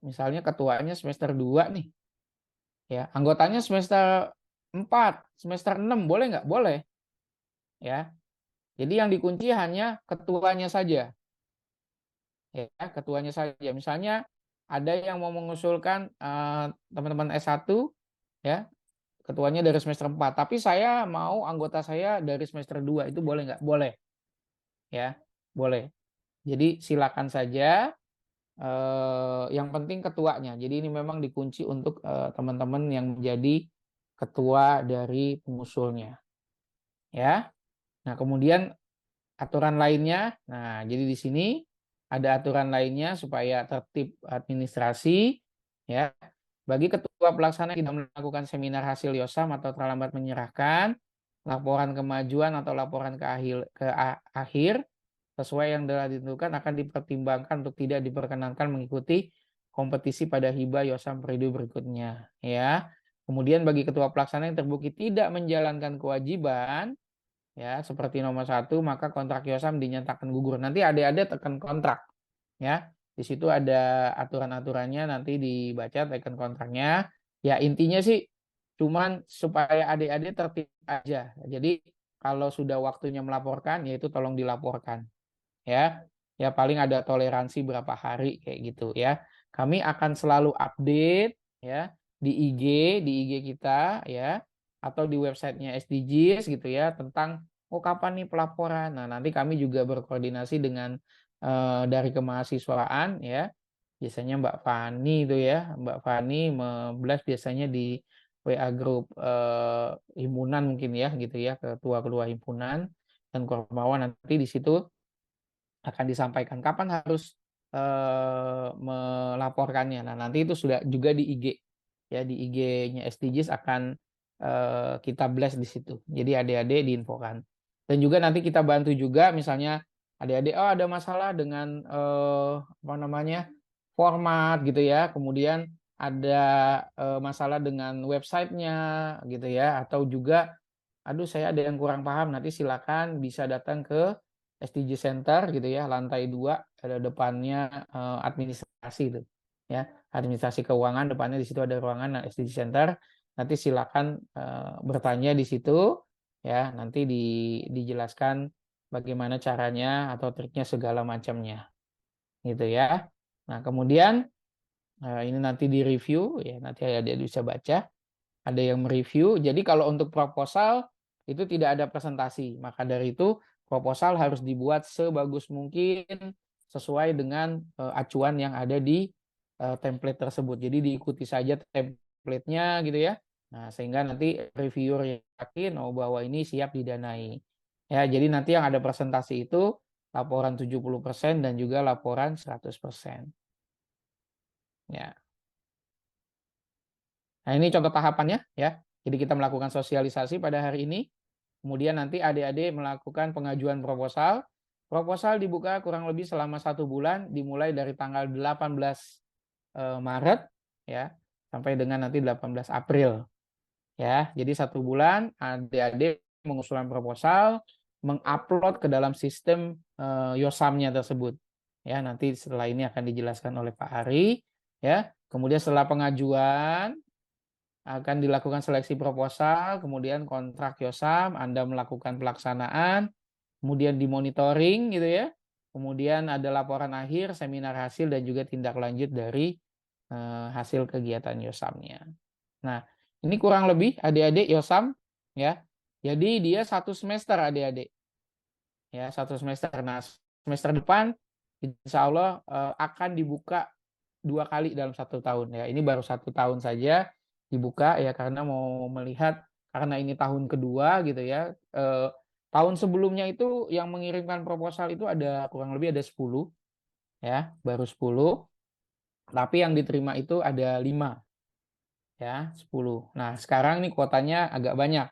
misalnya ketuanya semester 2 nih. Ya, anggotanya semester 4, semester 6 boleh nggak? Boleh. Ya. Jadi yang dikunci hanya ketuanya saja. Ya, ketuanya saja. Misalnya ada yang mau mengusulkan teman-teman S1 ya, ketuanya dari semester 4, tapi saya mau anggota saya dari semester 2, itu boleh nggak? Boleh. Ya, boleh. Jadi silakan saja, yang penting ketuanya. Jadi ini memang dikunci untuk teman-teman yang menjadi ketua dari pengusulnya. Ya. Nah, kemudian aturan lainnya. Nah, jadi di sini ada aturan lainnya supaya tertib administrasi. Ya. Bagi ketua pelaksana yang tidak melakukan seminar hasil YOSAM atau terlambat menyerahkan laporan kemajuan atau laporan ke akhir sesuai yang telah ditentukan akan dipertimbangkan untuk tidak diperkenankan mengikuti kompetisi pada hibah YOSAM periode berikutnya. Ya. Kemudian bagi ketua pelaksana yang terbukti tidak menjalankan kewajiban, ya seperti nomor 1, maka kontrak YOSAM dinyatakan gugur. Nanti adik-adik tekan kontrak. Ya, di situ ada aturan-aturannya, nanti dibaca tekan kontraknya. Ya intinya sih cuman supaya adik-adik tertib aja. Jadi kalau sudah waktunya melaporkan, yaitu tolong dilaporkan. Ya paling ada toleransi berapa hari kayak gitu ya. Kami akan selalu update ya di IG kita ya, atau di websitenya SDGs gitu ya, tentang kapan nih pelaporan. Nah, nanti kami juga berkoordinasi dengan dari kemahasiswaan ya. Biasanya Mbak Fani itu ya, Mbak Fani memblast biasanya di WA grup himpunan mungkin ya gitu ya, ketua-ketua himpunan dan Kormawa nanti di situ akan disampaikan kapan harus melaporkannya. Nah, nanti itu sudah juga di IG ya, di IG-nya SDGs akan kita blast di situ. Jadi adik-adik diinfokan. Dan juga nanti kita bantu juga misalnya adik-adik ada masalah dengan format gitu ya. Kemudian ada masalah dengan websitenya gitu ya, atau juga saya ada yang kurang paham, nanti silakan bisa datang ke SDG Center gitu ya, lantai 2 ada depannya administrasi itu ya, administrasi keuangan, depannya di situ ada ruangan SDG Center. Nanti silakan bertanya di situ ya, nanti dijelaskan bagaimana caranya atau triknya segala macamnya gitu ya. Nah, kemudian ini nanti di review ya, nanti ada bisa baca, ada yang mereview. Jadi kalau untuk proposal itu tidak ada presentasi, maka dari itu proposal harus dibuat sebagus mungkin sesuai dengan acuan yang ada di template tersebut. Jadi diikuti saja template-nya gitu ya. Nah, sehingga nanti reviewer yakin bahwa ini siap didanai. Ya, jadi nanti yang ada presentasi itu laporan 70% dan juga laporan 100%. Ya. Nah, ini contoh tahapannya ya. Jadi kita melakukan sosialisasi pada hari ini. Kemudian nanti adik-adik melakukan pengajuan proposal. Proposal dibuka kurang lebih selama 1 bulan, dimulai dari tanggal 18 Maret ya, sampai dengan nanti 18 April. Ya, jadi 1 bulan adik-adik mengusulkan proposal, mengupload ke dalam sistem YOSAM-nya tersebut. Ya, nanti setelah ini akan dijelaskan oleh Pak Ari ya. Kemudian setelah pengajuan akan dilakukan seleksi proposal, kemudian kontrak YOSAM, Anda melakukan pelaksanaan, kemudian dimonitoring gitu ya. Kemudian ada laporan akhir, seminar hasil, dan juga tindak lanjut dari hasil kegiatan YOSAM-nya. Nah, ini kurang lebih adik-adik YOSAM ya. Jadi dia 1 semester adik-adik. ya, 1 semester. Nah, semester depan insya Allah akan dibuka 2 kali dalam 1 tahun ya. Ini baru 1 tahun saja dibuka ya, karena mau melihat, karena ini tahun kedua gitu ya. Tahun sebelumnya itu yang mengirimkan proposal itu ada kurang lebih ada 10 ya, baru 10. Tapi yang diterima itu ada 5 ya, 10. Nah, sekarang nih kuotanya agak banyak.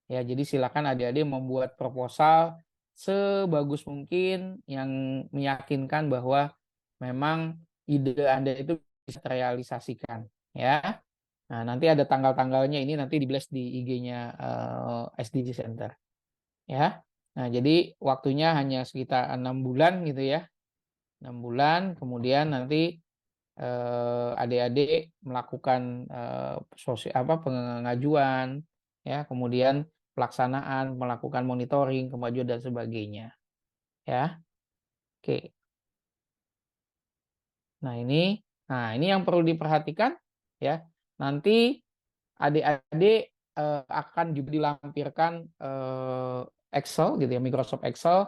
Ya, jadi silakan adik-adik membuat proposal sebagus mungkin yang meyakinkan bahwa memang ide Anda itu bisa terrealisasikan ya. Nah, nanti ada tanggal-tanggalnya, ini nanti di-blast di IG-nya SDG Center ya. Nah, jadi waktunya hanya sekitar 6 bulan gitu ya. 6 bulan, kemudian nanti adik-adik melakukan pengajuan ya, kemudian pelaksanaan, melakukan monitoring kemajuan dan sebagainya ya. Oke. Nah, ini yang perlu diperhatikan ya. Nanti adik-adik akan juga dilampirkan Excel gitu ya, Microsoft Excel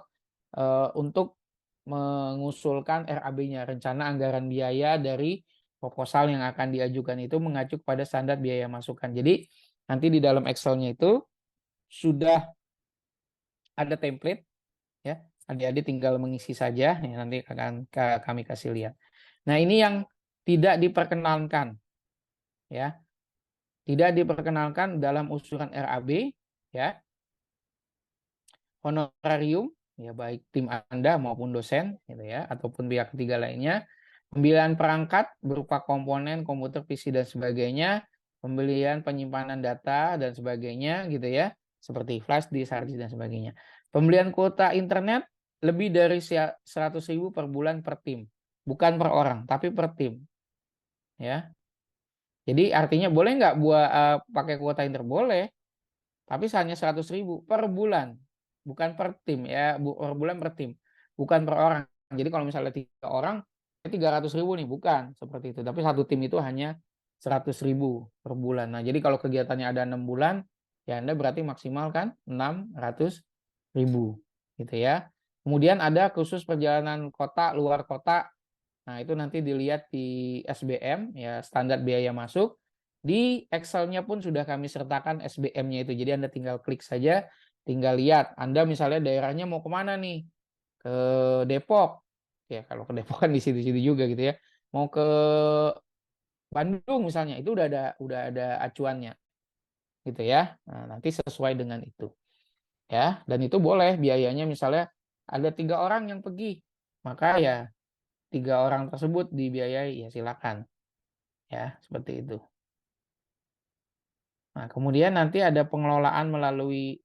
untuk mengusulkan RAB-nya, rencana anggaran biaya dari proposal yang akan diajukan itu mengacu pada standar biaya masukan. Jadi nanti di dalam Excel-nya itu sudah ada template ya. Adik-adik tinggal mengisi saja ya, nanti akan kami kasih lihat. Nah, ini yang tidak diperkenankan ya. Tidak diperkenalkan dalam usulan RAB ya. Honorarium ya, baik tim Anda maupun dosen gitu ya, ataupun pihak ketiga lainnya, pembelian perangkat berupa komponen komputer, PC dan sebagainya, pembelian penyimpanan data dan sebagainya gitu ya, seperti flash disk, hard disk dan sebagainya. Pembelian kuota internet lebih dari 100.000 per bulan per tim, bukan per orang tapi per tim ya. Jadi artinya boleh nggak buat pakai kuota internet? Boleh, tapi hanya 100.000 per bulan, bukan per tim ya, per bulan per tim, bukan per orang. Jadi kalau misalnya 3 orang, 300.000 nih, bukan seperti itu. Tapi satu tim itu hanya 100.000 per bulan. Nah, jadi kalau kegiatannya ada 6 bulan, ya Anda berarti maksimal kan 600.000 gitu ya. Kemudian ada khusus perjalanan kota, luar kota. Nah, itu nanti dilihat di SBM ya, standar biaya masuk. Di Excel-nya pun sudah kami sertakan SBM-nya itu. Jadi Anda tinggal klik saja, tinggal lihat. Anda misalnya daerahnya mau kemana nih? Ke Depok. Ya, kalau ke Depok kan di situ-situ juga gitu ya. Mau ke Bandung misalnya, itu udah ada acuannya. Gitu ya. Nah, nanti sesuai dengan itu. Ya, dan itu boleh biayanya misalnya ada 3 orang yang pergi. Maka ya 3 orang tersebut dibiayai, ya silakan. Ya, seperti itu. Nah, kemudian nanti ada pengelolaan melalui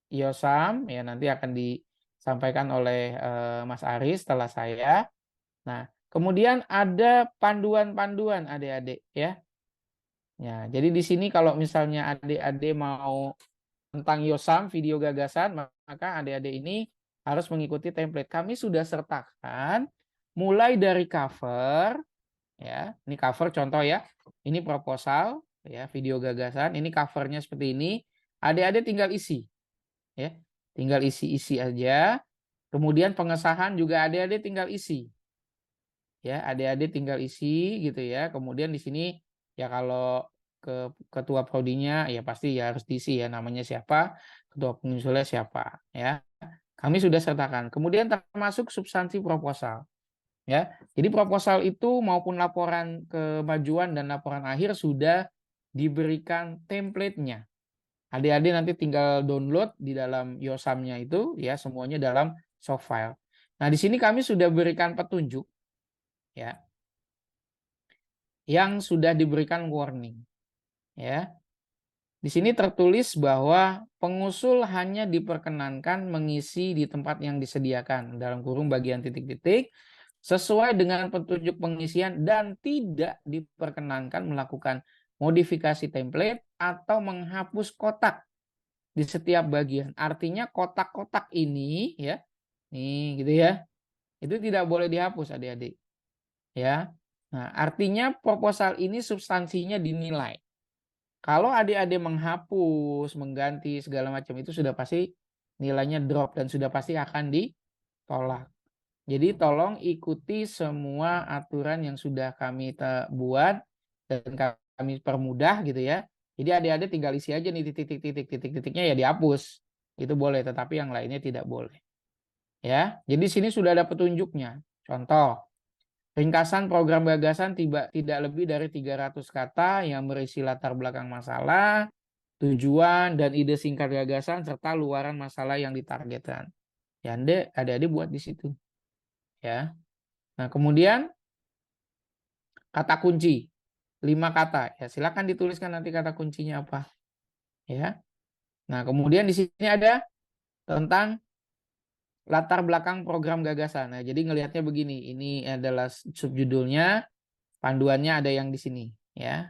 Yosam, ya nanti akan disampaikan oleh Mas Aris setelah saya. Nah, kemudian ada panduan-panduan adik-adik ya. Ya, jadi di sini kalau misalnya adik-adik mau tentang Yosam, video gagasan, maka adik-adik ini harus mengikuti template. Kami sudah sertakan mulai dari cover, ya. Ini cover contoh ya. Ini proposal, ya, video gagasan. Ini covernya seperti ini. Adik-adik tinggal isi, ya. Tinggal isi-isi aja. Kemudian pengesahan juga adik-adik tinggal isi. Ya, adik-adik tinggal isi gitu ya. Kemudian di sini ya kalau ke ketua prodinya ya pasti ya harus diisi ya, namanya siapa, ketua pengusulnya siapa ya. Kami sudah sertakan. Kemudian termasuk substansi proposal. Ya. Jadi proposal itu maupun laporan kemajuan dan laporan akhir sudah diberikan template-nya. Adik-adik nanti tinggal download di dalam Yosamnya itu ya, semuanya dalam soft file. Nah, di sini kami sudah berikan petunjuk ya, yang sudah diberikan warning ya. Di sini tertulis bahwa pengusul hanya diperkenankan mengisi di tempat yang disediakan dalam kurung bagian titik-titik sesuai dengan petunjuk pengisian dan tidak diperkenankan melakukan modifikasi template atau menghapus kotak di setiap bagian. Artinya kotak-kotak ini ya, nih gitu ya, itu tidak boleh dihapus adik-adik ya. Nah, artinya proposal ini substansinya dinilai. Kalau adik-adik menghapus, mengganti segala macam itu sudah pasti nilainya drop dan sudah pasti akan ditolak. Jadi tolong ikuti semua aturan yang sudah kami buat dan kami permudah gitu ya. Jadi adik-adik tinggal isi aja nih titik-titiknya ya dihapus. Itu boleh, tetapi yang lainnya tidak boleh. Ya, jadi sini sudah ada petunjuknya. Contoh, ringkasan program gagasan tidak lebih dari 300 kata yang berisi latar belakang masalah, tujuan, dan ide singkat gagasan, serta luaran masalah yang ditargetkan. Ya, adik-adik buat di situ. Ya. Nah, kemudian kata kunci 5 kata. Ya, silakan dituliskan nanti kata kuncinya apa. Ya. Nah, kemudian di sini ada tentang latar belakang program gagasan. Nah, jadi ngelihatnya begini, ini adalah subjudulnya, panduannya ada yang di sini, ya.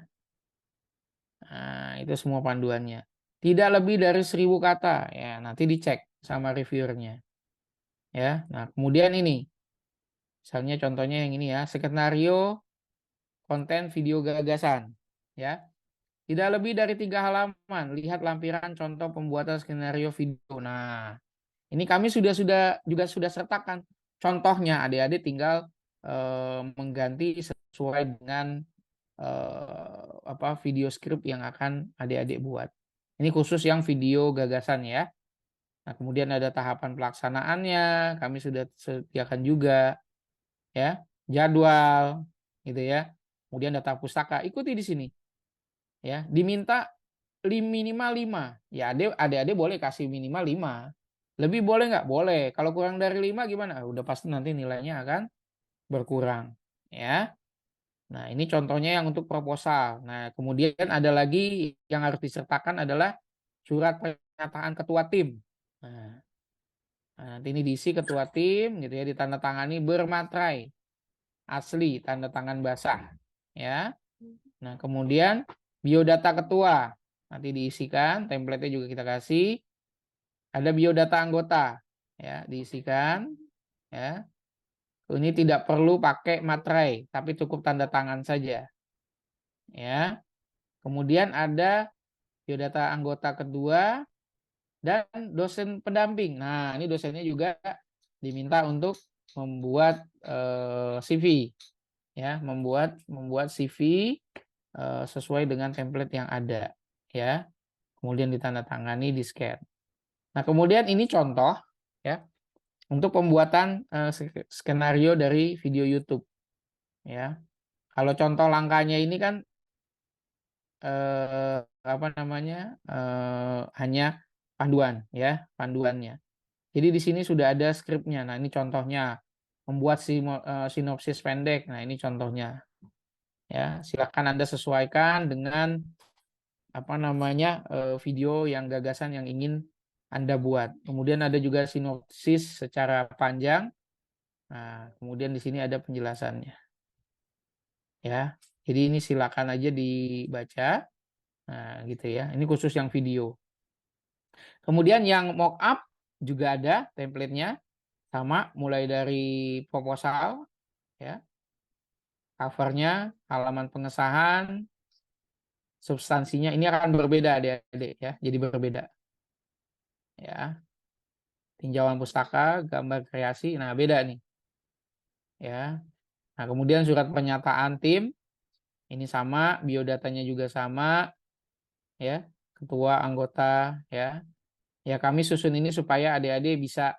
Nah, itu semua panduannya. Tidak lebih dari 1000 kata, ya. Nanti dicek sama reviewernya, ya. Nah, kemudian ini, misalnya contohnya yang ini ya, skenario konten video gagasan, ya. Tidak lebih dari 3 halaman. Lihat lampiran contoh pembuatan skenario video. Nah, ini kami juga sudah sertakan contohnya. Adik-adik tinggal mengganti sesuai dengan video script yang akan adik-adik buat. Ini khusus yang video gagasan ya. Nah, kemudian ada tahapan pelaksanaannya. Kami sudah sediakan juga ya, jadwal gitu ya. Kemudian data pustaka, ikuti di sini. Ya, diminta minimal 5. Ya, adik-adik boleh kasih minimal 5. Lebih boleh nggak? Boleh. Kalau kurang dari 5 gimana? Udah pasti nanti nilainya akan berkurang. Ya. Nah, ini contohnya yang untuk proposal. Nah, kemudian ada lagi yang harus disertakan adalah surat pernyataan ketua tim. Nah, nanti ini diisi ketua tim gitu ya, ditandatangani bermaterai asli, tanda tangan basah. Ya. Nah, kemudian biodata ketua nanti diisikan, template-nya juga kita kasih. Ada biodata anggota, ya, diisikan, ya. Ini tidak perlu pakai materai, tapi cukup tanda tangan saja, ya. Kemudian ada biodata anggota kedua dan dosen pendamping. Nah, ini dosennya juga diminta untuk membuat CV, ya, membuat CV sesuai dengan template yang ada, ya. Kemudian ditandatangani, di scan. Nah, kemudian ini contoh ya untuk pembuatan skenario dari video YouTube. Ya, kalau contoh langkahnya ini kan hanya panduan ya, panduannya. Jadi di sini sudah ada skripnya. Nah, ini contohnya membuat sinopsis pendek. Nah, ini contohnya. Ya, silakan Anda sesuaikan dengan video yang gagasan yang ingin Anda buat. Kemudian ada juga sinopsis secara panjang. Nah, kemudian di sini ada penjelasannya. Ya. Jadi ini silakan aja dibaca. Nah, gitu ya. Ini khusus yang video. Kemudian yang mockup juga ada template-nya. Sama mulai dari proposal ya. Covernya, halaman pengesahan, substansinya ini akan berbeda adik-adik ya. Jadi berbeda. Ya. Tinjauan pustaka, gambar kreasi, nah beda nih. Ya. Nah, kemudian surat pernyataan tim ini sama, biodatanya juga sama ya, ketua, anggota ya. Ya, kami susun ini supaya adik-adik bisa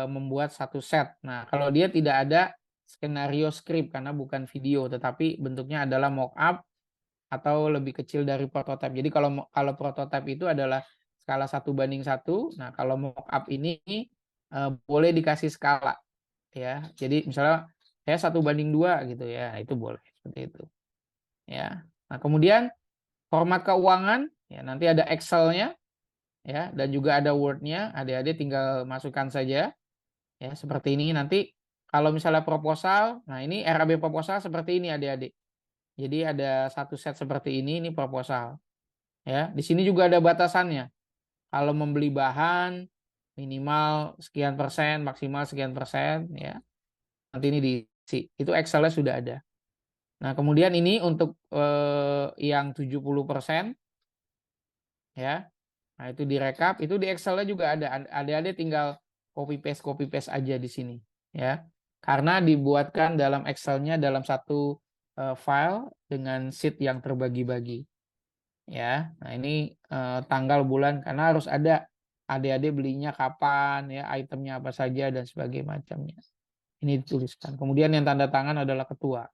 membuat satu set. Nah, kalau dia tidak ada skenario skrip karena bukan video tetapi bentuknya adalah mockup atau lebih kecil dari prototipe. Jadi kalau prototipe itu adalah skala 1:1. Nah, kalau mockup ini boleh dikasih skala ya. Jadi misalnya saya 1:2 gitu ya, itu boleh seperti itu. Ya. Nah, kemudian format keuangan ya, nanti ada Excel-nya ya, dan juga ada Word-nya. Adik-adik tinggal masukkan saja ya, seperti ini. Nanti kalau misalnya proposal, nah ini RAB proposal seperti ini adik-adik. Jadi ada satu set seperti ini proposal. Ya, di sini juga ada batasannya. Kalau membeli bahan minimal sekian persen, maksimal sekian persen ya. Nanti ini diisi. Itu Excel-nya sudah ada. Nah, kemudian ini untuk yang 70% ya. Nah, itu direkap, itu di Excel-nya juga ada. Adik-adik tinggal copy paste aja di sini ya. Karena dibuatkan dalam Excel-nya dalam satu file dengan sheet yang terbagi-bagi. Ya. Nah, ini tanggal bulan karena harus ada adik-adik belinya kapan ya, itemnya apa saja dan sebagainya macamnya. Ini dituliskan. Kemudian yang tanda tangan adalah ketua.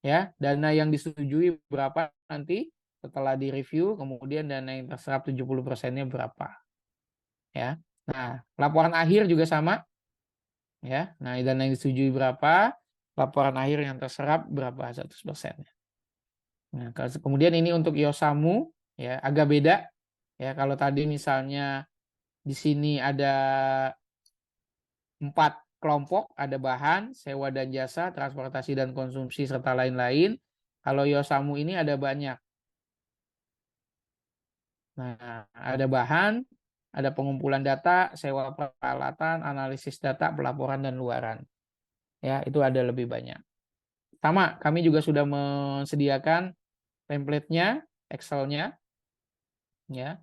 Ya, dana yang disetujui berapa nanti setelah direview, kemudian dana yang terserap 70%-nya berapa. Ya. Nah, laporan akhir juga sama. Ya. Nah, dana yang disetujui berapa, laporan akhir yang terserap berapa 100%-nya. Nah, kemudian ini untuk Yosamu ya, agak beda. Ya, kalau tadi misalnya di sini ada 4 kelompok, ada bahan, sewa dan jasa, transportasi dan konsumsi, serta lain-lain. Kalau Yosamu ini ada banyak. Nah, ada bahan, ada pengumpulan data, sewa peralatan, analisis data, pelaporan, dan luaran. Ya, itu ada lebih banyak. Sama, kami juga sudah menyediakan template-nya, Excel-nya. Ya.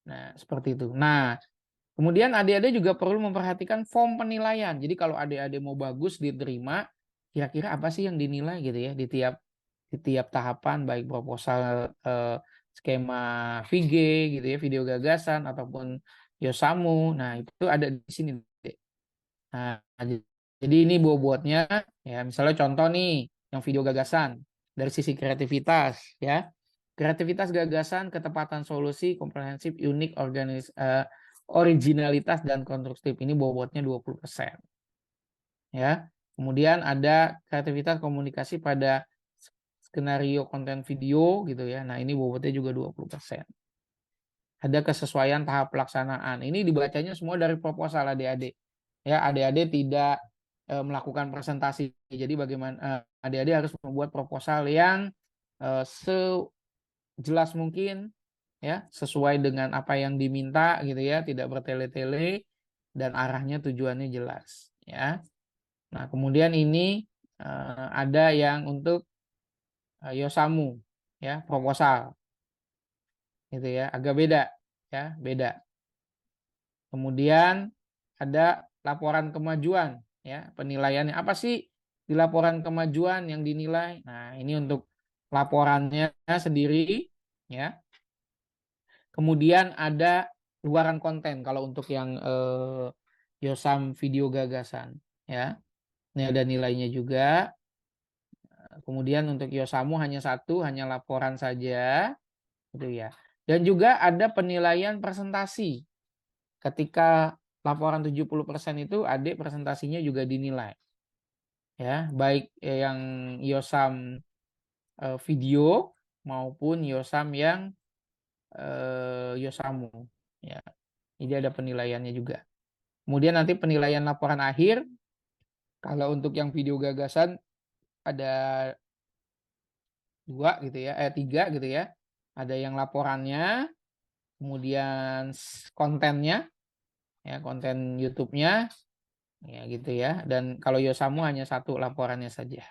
Nah, seperti itu. Nah, kemudian adik-adik juga perlu memperhatikan form penilaian. Jadi kalau adik-adik mau bagus diterima, kira-kira apa sih yang dinilai gitu ya di tiap tahapan, baik proposal, skema VG gitu ya, video gagasan ataupun Yosamu. Nah, itu ada di sini. Nah, jadi ini bobotnya ya, misalnya contoh nih yang video gagasan dari sisi kreativitas ya. Kreativitas gagasan, ketepatan solusi, komprehensif, unik, originalitas dan konstruktif. Ini bobotnya 20%. Ya. Kemudian ada kreativitas komunikasi pada skenario konten video gitu ya. Nah, ini bobotnya juga 20%. Ada kesesuaian tahap pelaksanaan. Ini dibacanya semua dari proposal adik-adik. Ya, adik-adik tidak melakukan presentasi. Jadi bagaimana adik-adik harus membuat proposal yang sejelas mungkin ya, sesuai dengan apa yang diminta gitu ya, tidak bertele-tele dan arahnya tujuannya jelas ya. Nah, kemudian ini ada yang untuk Yosamu ya, proposal gitu ya, agak beda ya, beda. Kemudian ada laporan kemajuan ya, penilaiannya apa sih di laporan kemajuan yang dinilai. Nah, ini untuk laporannya sendiri ya. Kemudian ada luaran konten kalau untuk yang Yosam video gagasan ya. Ini ada nilainya juga. Kemudian untuk Yosamu hanya satu, hanya laporan saja gitu ya. Dan juga ada penilaian presentasi. Ketika laporan 70% itu adik presentasinya juga dinilai. Ya, baik yang Yosam video maupun Yosam yang Yosamu ya. Jadi ada penilaiannya juga. Kemudian nanti penilaian laporan akhir, kalau untuk yang video gagasan ada 2 gitu ya, 3 gitu ya. Ada yang laporannya, kemudian kontennya, ya konten YouTube-nya, ya gitu ya. Dan kalau Yosamu hanya 1 laporannya saja.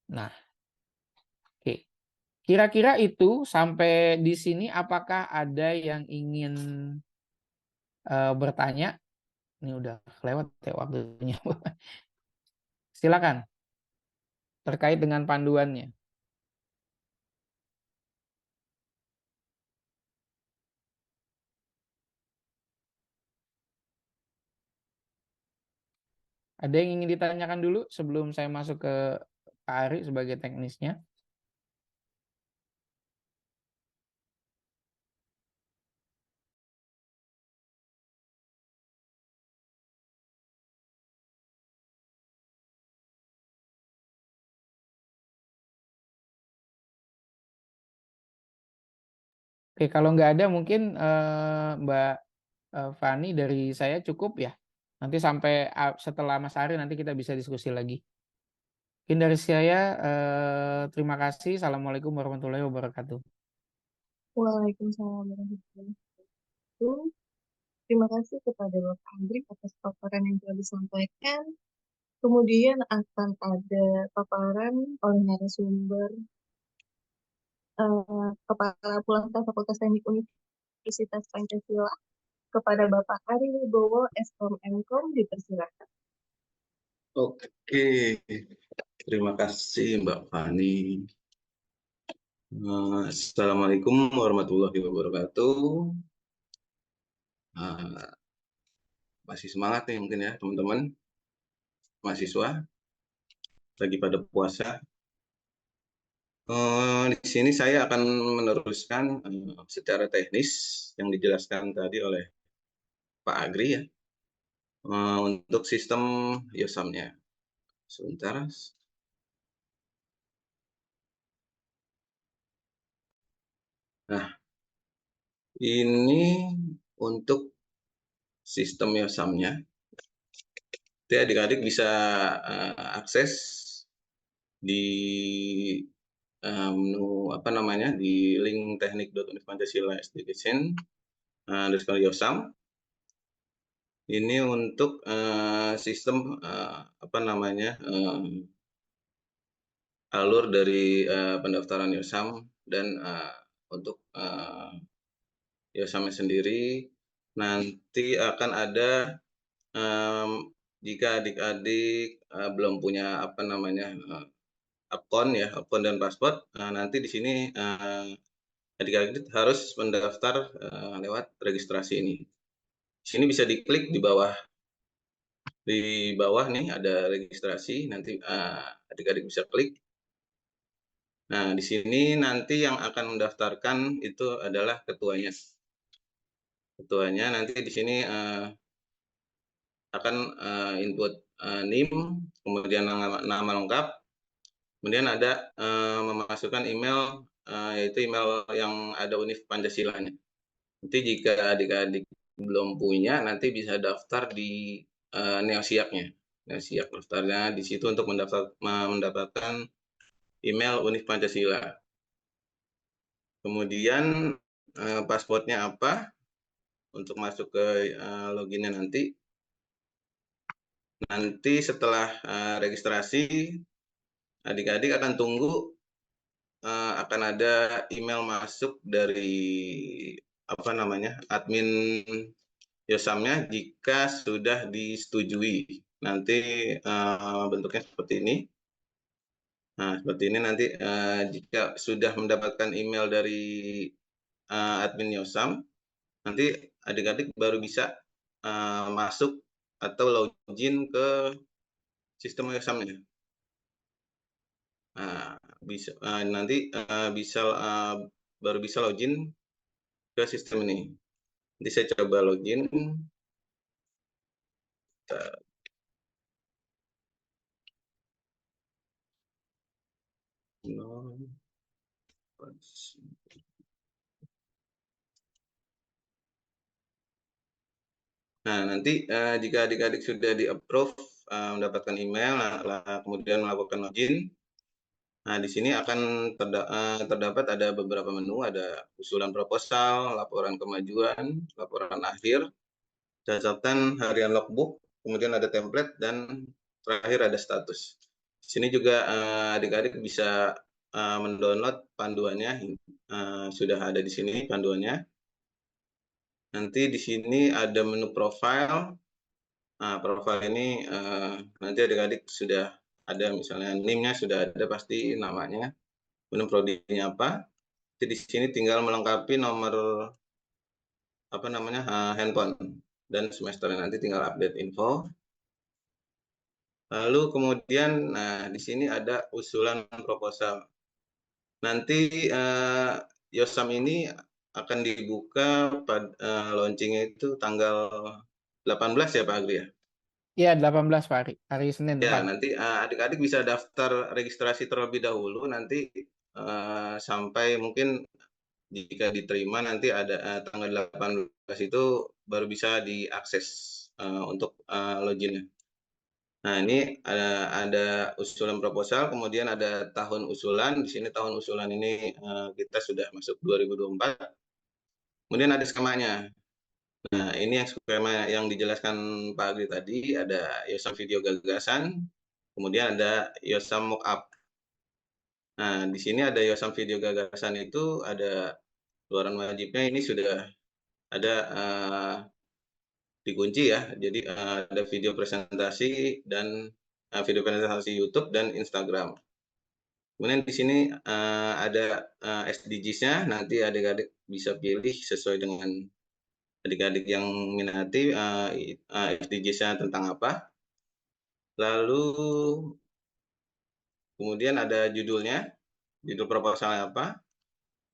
Nah, oke. Kira-kira itu sampai di sini apakah ada yang ingin bertanya? Ini udah lewat ya waktunya. Silakan. Terkait dengan panduannya. Ada yang ingin ditanyakan dulu sebelum saya masuk ke Pak Ari sebagai teknisnya? Oke, kalau nggak ada mungkin Mbak Fani dari saya cukup ya. Nanti sampai setelah Mas Ari nanti kita bisa diskusi lagi. Mungkin dari saya terima kasih. Assalamualaikum warahmatullahi wabarakatuh. Waalaikumsalam warahmatullahi wabarakatuh. Terima kasih kepada Bapak Hendrik atas paparan yang telah disampaikan. Kemudian akan ada paparan oleh narasumber Kepala Pulantas Fakultas Teknik Universitas Universitas Pancasila kepada Bapak Ari Wibowo, SKOM Mkom, dipersilakan. Oke, terima kasih Mbak Fani. Assalamualaikum warahmatullahi wabarakatuh. Masih semangat nih mungkin ya teman-teman mahasiswa lagi pada puasa. Di sini saya akan meneruskan secara teknis yang dijelaskan tadi oleh Pak Agri ya, untuk sistem YOSAM-nya. Sebentar. Nah, ini untuk sistem YOSAM-nya. Jadi adik-adik bisa akses di menu di link teknik.universipancasila/yosam. Ini untuk sistem alur dari pendaftaran YOSAM dan untuk YOSAM-nya sendiri nanti akan ada jika adik-adik belum punya akun dan paspor, nanti di sini adik-adik harus mendaftar lewat registrasi ini. Di sini bisa diklik di bawah nih ada registrasi, nanti adik-adik bisa klik. Nah, di sini nanti yang akan mendaftarkan itu adalah ketuanya. Ketuanya nanti di sini akan input NIM, kemudian nama lengkap, kemudian ada memasukkan email, yaitu email yang ada Univ Pancasila-nya. Nanti jika adik-adik belum punya, nanti bisa daftar di Neosiak-nya. Neosiak daftarnya di situ untuk mendapatkan email Univ Pancasila. Kemudian pasportnya apa untuk masuk ke loginnya nanti. Nanti setelah registrasi, adik-adik akan tunggu akan ada email masuk dari admin YOSAM-nya jika sudah disetujui. Nanti bentuknya seperti ini. Nah, seperti ini nanti jika sudah mendapatkan email dari admin YOSAM, nanti adik-adik baru bisa masuk atau login ke sistem YOSAM-nya. Nanti baru bisa login ke sistem ini. Nanti saya coba login. Nah, nanti jika adik-adik sudah di-approve, mendapatkan email, kemudian melakukan login, nah di sini akan terdapat ada beberapa menu, ada usulan proposal, laporan kemajuan, laporan akhir, catatan harian logbook, kemudian ada template, dan terakhir ada status. Di sini juga adik-adik bisa mendownload panduannya, sudah ada di sini panduannya. Nanti di sini ada menu profile. Nah, profile ini nanti adik-adik sudah ada, misalnya NIM-nya sudah ada pasti namanya, kemudian prodinya apa. Jadi di sini tinggal melengkapi nomor handphone dan semesternya, nanti tinggal update info. Lalu kemudian di sini ada usulan proposal. Nanti YOSAM ini akan dibuka pada launchingnya itu tanggal 18 ya Pak Agri ya? Iya, 18 Pak Ari, hari Senin Ya, depan. nanti adik-adik bisa daftar registrasi terlebih dahulu, nanti sampai mungkin jika diterima nanti ada tanggal 18 itu baru bisa diakses untuk loginnya. Nah, ini ada usulan proposal, kemudian ada tahun usulan. Di sini tahun usulan ini kita sudah masuk 2024. Kemudian ada skemanya. Nah, ini yang skema yang dijelaskan Pak Agri tadi, ada YOSAM video gagasan, kemudian ada YOSAM mockup. Nah, di sini ada YOSAM video gagasan itu ada luaran wajibnya ini sudah ada dikunci ya. Jadi ada video presentasi dan video presentasi YouTube dan Instagram. Kemudian di sini ada SDGs-nya, nanti adik-adik bisa pilih sesuai dengan adik-adik yang minati SDGs-nya tentang apa. Lalu kemudian ada judulnya, judul proposalnya apa.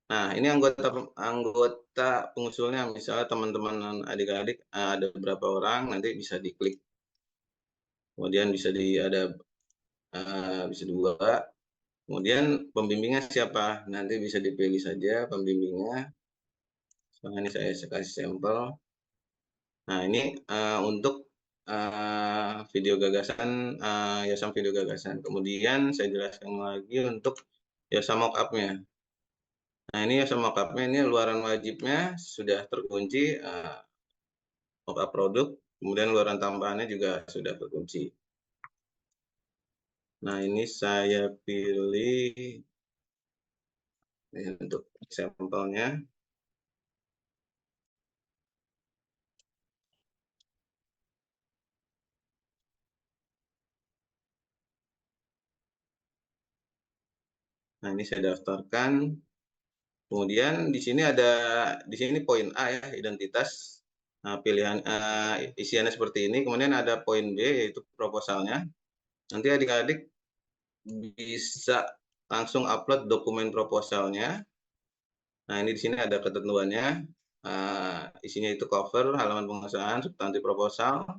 Nah, ini anggota pengusulnya, misalnya teman-teman adik-adik ada berapa orang, nanti bisa diklik. Kemudian bisa bisa dua. Kemudian pembimbingnya siapa? Nanti bisa dipilih saja pembimbingnya. Sekarang ini saya kasih sampel. Nah, ini untuk video gagasan, Yosam video gagasan. Kemudian saya jelaskan lagi untuk Yosam mockup-nya. Nah, ini Yosam mockup-nya, ini luaran wajibnya sudah terkunci, mockup produk, kemudian luaran tambahannya juga sudah terkunci. Nah, ini saya pilih ini untuk sampelnya. Nah, ini saya daftarkan. Kemudian di sini poin A ya, identitas. Nah, pilihan isiannya seperti ini. Kemudian ada poin B yaitu proposalnya. Nanti adik-adik bisa langsung upload dokumen proposalnya. Nah, ini di sini ada ketentuannya. Isinya itu cover, halaman pengesahan, substansi proposal,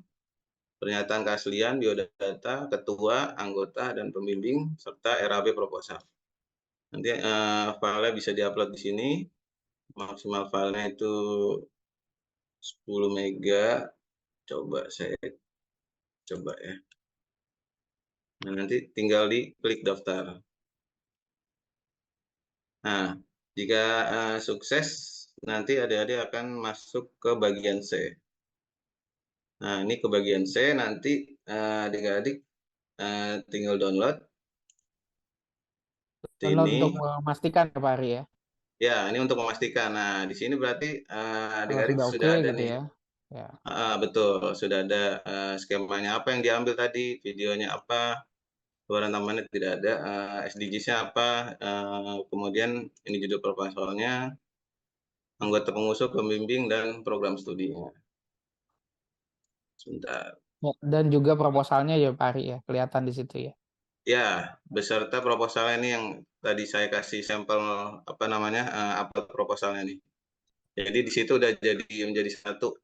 pernyataan keaslian, biodata, ketua, anggota, dan pembimbing, serta RAB proposal. Nanti filenya bisa diupload di sini. Maksimal filenya itu 10 mega. Coba saya coba ya. Nah, nanti tinggal diklik daftar. Nah, jika sukses, nanti adik-adik akan masuk ke bagian C. Nah, ini ke bagian C, nanti adik-adik tinggal download. Download Ini, untuk memastikan ya Pak Ari ya. ya, ini untuk memastikan. Nah, di sini berarti Kalau adik-adik sudah sudah oke ada gitu nih. ya. Ya. Betul, sudah ada skemanya apa yang diambil tadi, videonya apa, luaran tambahannya tidak ada, SDGs-nya apa, kemudian ini judul proposalnya, anggota pengusul, pembimbing, dan program studinya. Sebentar. Ya, dan juga proposalnya ya Pak Ari ya, kelihatan di situ ya. Ya, beserta proposalnya ini yang tadi saya kasih sampel apa namanya upload proposalnya nih. Jadi di situ udah menjadi satu.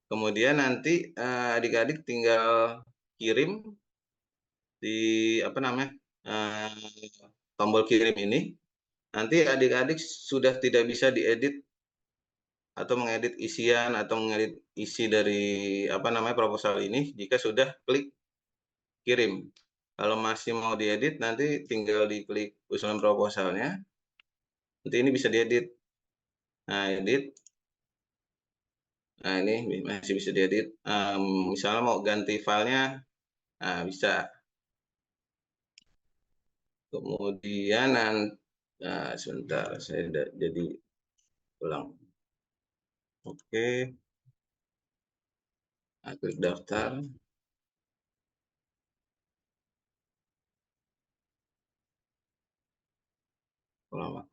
Kemudian nanti adik-adik tinggal kirim di apa namanya tombol kirim ini. Nanti adik-adik sudah tidak bisa diedit atau mengedit isian atau mengedit isi dari apa namanya proposal ini jika sudah klik kirim. Kalau masih mau diedit, nanti tinggal diklik usulan proposalnya. Nanti ini bisa diedit. Nah, edit. Nah, ini masih bisa diedit. Misalnya mau ganti filenya, nah bisa. Kemudian, nah, sebentar, saya jadi ulang. Oke. Nah, klik daftar. Ulang.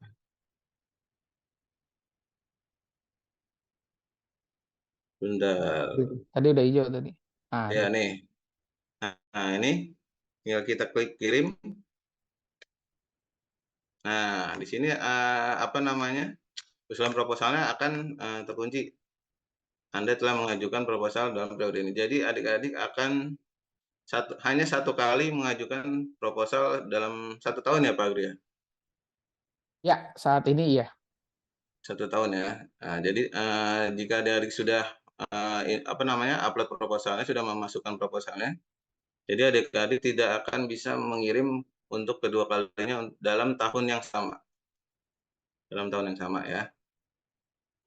Bentar. Tadi udah hijau tadi. Nah, Ya, nih. Nah, ini tinggal kita klik kirim. Nah, di sini apa namanya? Usulan proposalnya akan terkunci. Anda telah mengajukan proposal dalam periode ini. Jadi adik-adik akan hanya satu kali mengajukan proposal dalam 1 tahun ya Pak Agri ya? ya saat ini iya. 1 tahun ya. Nah, jadi jika adik-adik sudah apa namanya upload proposalnya, sudah memasukkan proposalnya, jadi adik-adik tidak akan bisa mengirim untuk kedua kalinya dalam tahun yang sama. Dalam tahun yang sama ya.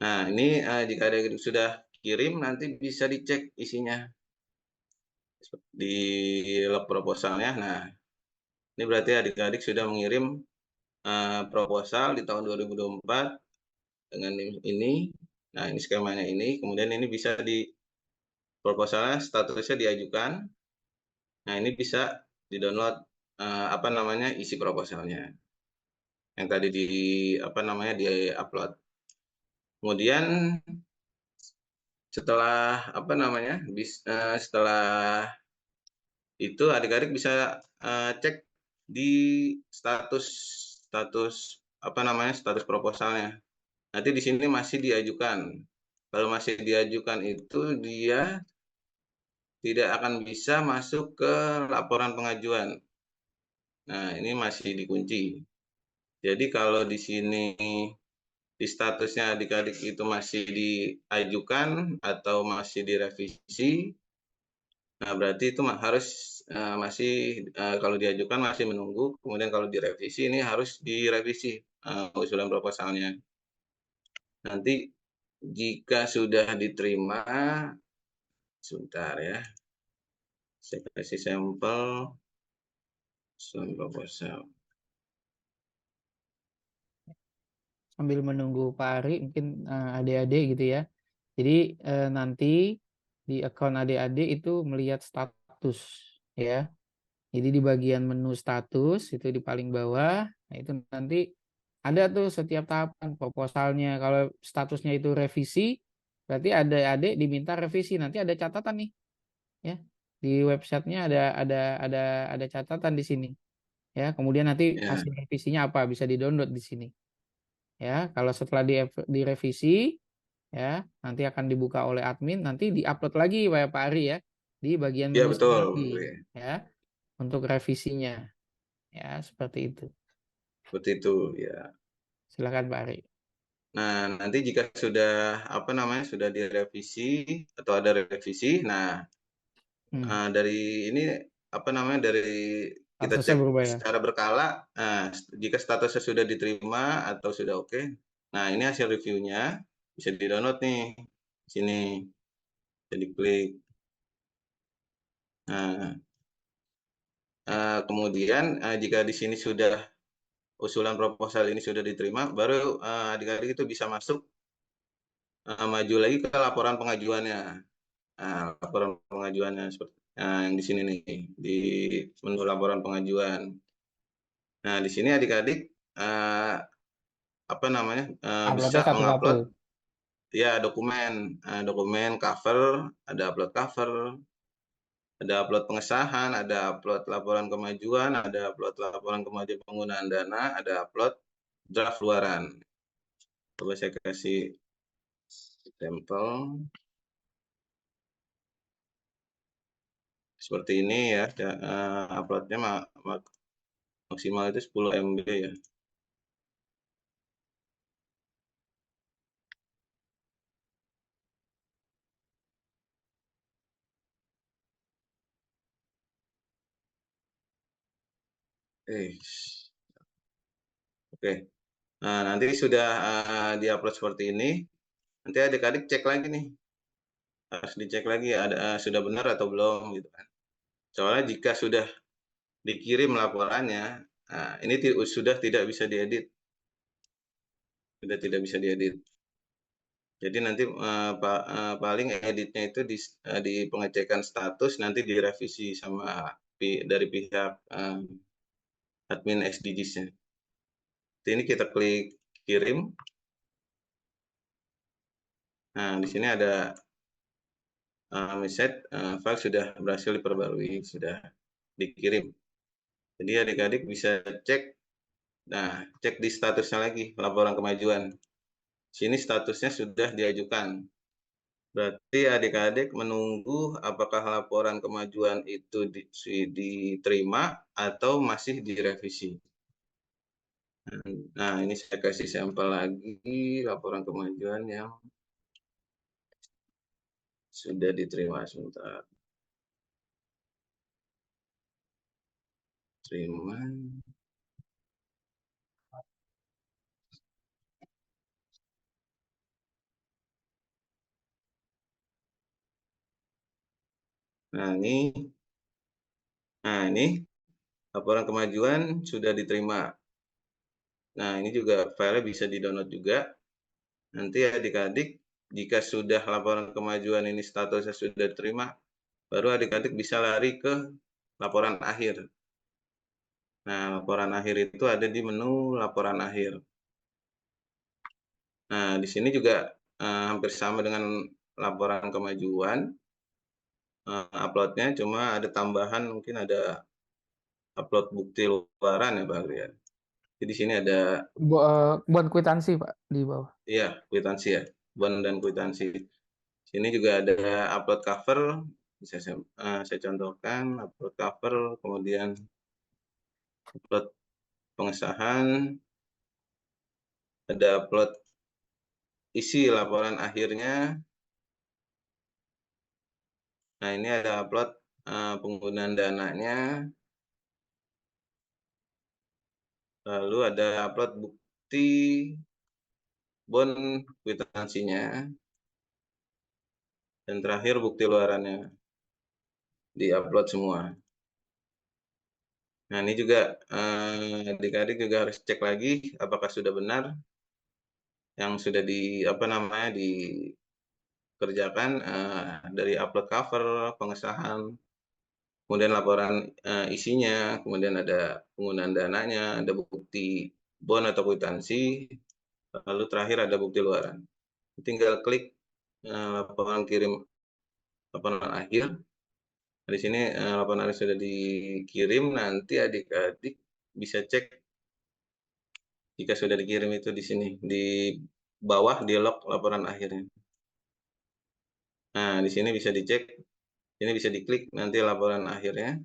Nah, ini jika adik-adik sudah kirim, nanti bisa dicek isinya di log proposalnya. Nah, ini berarti adik-adik sudah mengirim proposal di tahun 2024 dengan ini. Nah, ini skemanya ini. Kemudian ini bisa di proposalnya statusnya diajukan. Nah, ini bisa di-download apa namanya isi proposalnya yang tadi di-upload. Kemudian setelah setelah itu adik-adik bisa cek di status proposalnya. Nanti di sini masih diajukan. Kalau masih diajukan itu dia tidak akan bisa masuk ke laporan pengajuan. Nah, ini masih dikunci. Jadi kalau di sini di statusnya adik-adik itu masih diajukan atau masih direvisi, nah berarti itu harus kalau diajukan masih menunggu, kemudian kalau direvisi ini harus direvisi usulan proposalnya. Nanti jika sudah diterima, sebentar ya, saya kasih sampel usulan proposal. Sambil menunggu Pak Ari, mungkin adik-adik gitu ya. Jadi nanti di akun adik-adik itu melihat status ya. Jadi di bagian menu status itu di paling bawah, nah itu nanti ada tuh setiap tahapan proposalnya. Kalau statusnya itu revisi, berarti adik-adik diminta revisi. Nanti ada catatan nih, ya di websitenya ada catatan di sini. Ya, kemudian nanti Ya. hasil revisinya apa bisa di-download di sini. Ya, kalau setelah direvisi, ya nanti akan dibuka oleh admin, nanti diupload lagi Pak Ari ya di bagian Ya, menu betul. sendiri, ya untuk revisinya, ya seperti itu. Seperti itu, ya. Silakan Pak Ari. Nah, nanti jika sudah sudah direvisi atau ada revisi, nah dari ini dari kita Statusnya cek berubah ya. secara berkala. Nah, jika statusnya sudah diterima atau sudah oke, nah ini hasil reviewnya bisa di-download nih di sini, bisa diklik. Nah, kemudian jika di sini sudah usulan proposal ini sudah diterima, baru adik-adik itu bisa masuk maju lagi ke laporan pengajuannya. Nah, laporan pengajuannya seperti yang di sini nih, di menu laporan pengajuan. Nah, di sini adik-adik bisa Uploadnya mengupload satu-satu. ya dokumen cover, ada upload cover, ada upload pengesahan, ada upload laporan kemajuan, ada upload laporan kemajuan penggunaan dana, ada upload draft luaran. Coba saya kasih sampel. Seperti ini ya, uploadnya maksimal itu 10 MB ya. Oke. Nah, nanti sudah diupload seperti ini. Nanti adik-adik cek lagi nih. Harus dicek lagi sudah benar atau belum gitu kan. Soalnya jika sudah dikirim laporannya, nah, ini sudah tidak bisa diedit. Sudah tidak bisa diedit. Jadi nanti paling editnya itu di pengecekan status, nanti direvisi sama dari pihak admin SDGs-nya. Ini kita klik kirim. Nah, di sini ada message file sudah berhasil diperbarui, sudah dikirim. Jadi adik-adik bisa cek, cek di statusnya lagi, laporan kemajuan. Sini statusnya sudah diajukan. Berarti adik-adik menunggu apakah laporan kemajuan itu diterima atau masih direvisi. Nah, ini saya kasih sampel lagi laporan kemajuan yang sudah diterima. Sebentar. Terima. Nah, ini laporan kemajuan sudah diterima. Nah, ini juga file bisa di-download juga. Nanti adik-adik jika sudah laporan kemajuan ini statusnya sudah diterima, baru adik-adik bisa lari ke laporan akhir. Nah, laporan akhir itu ada di menu laporan akhir. Nah, di sini juga hampir sama dengan laporan kemajuan, uploadnya cuma ada tambahan, mungkin ada upload bukti luaran ya Pak Agri ya. Jadi di sini ada Buat kwitansi Pak di bawah. iya kwitansi ya, bon dan kwitansi. Sini juga ada upload cover, bisa saya contohkan upload cover, kemudian upload pengesahan, ada upload isi laporan akhirnya. Nah, ini ada upload penggunaan dananya, lalu ada upload bukti bon kwitansinya, dan terakhir bukti luarannya di-upload semua. Nah, ini juga adik-adik juga harus cek lagi apakah sudah benar yang sudah dikerjakan dari upload cover, pengesahan, kemudian laporan isinya, kemudian ada penggunaan dananya, ada bukti bon atau kwitansi, lalu terakhir ada bukti luaran. Tinggal klik laporan kirim laporan akhir. Nah, di sini laporan akhir sudah dikirim, nanti adik-adik bisa cek jika sudah dikirim itu di sini, di bawah di log laporan akhirnya. Nah, di sini bisa dicek, ini bisa diklik nanti laporan akhirnya.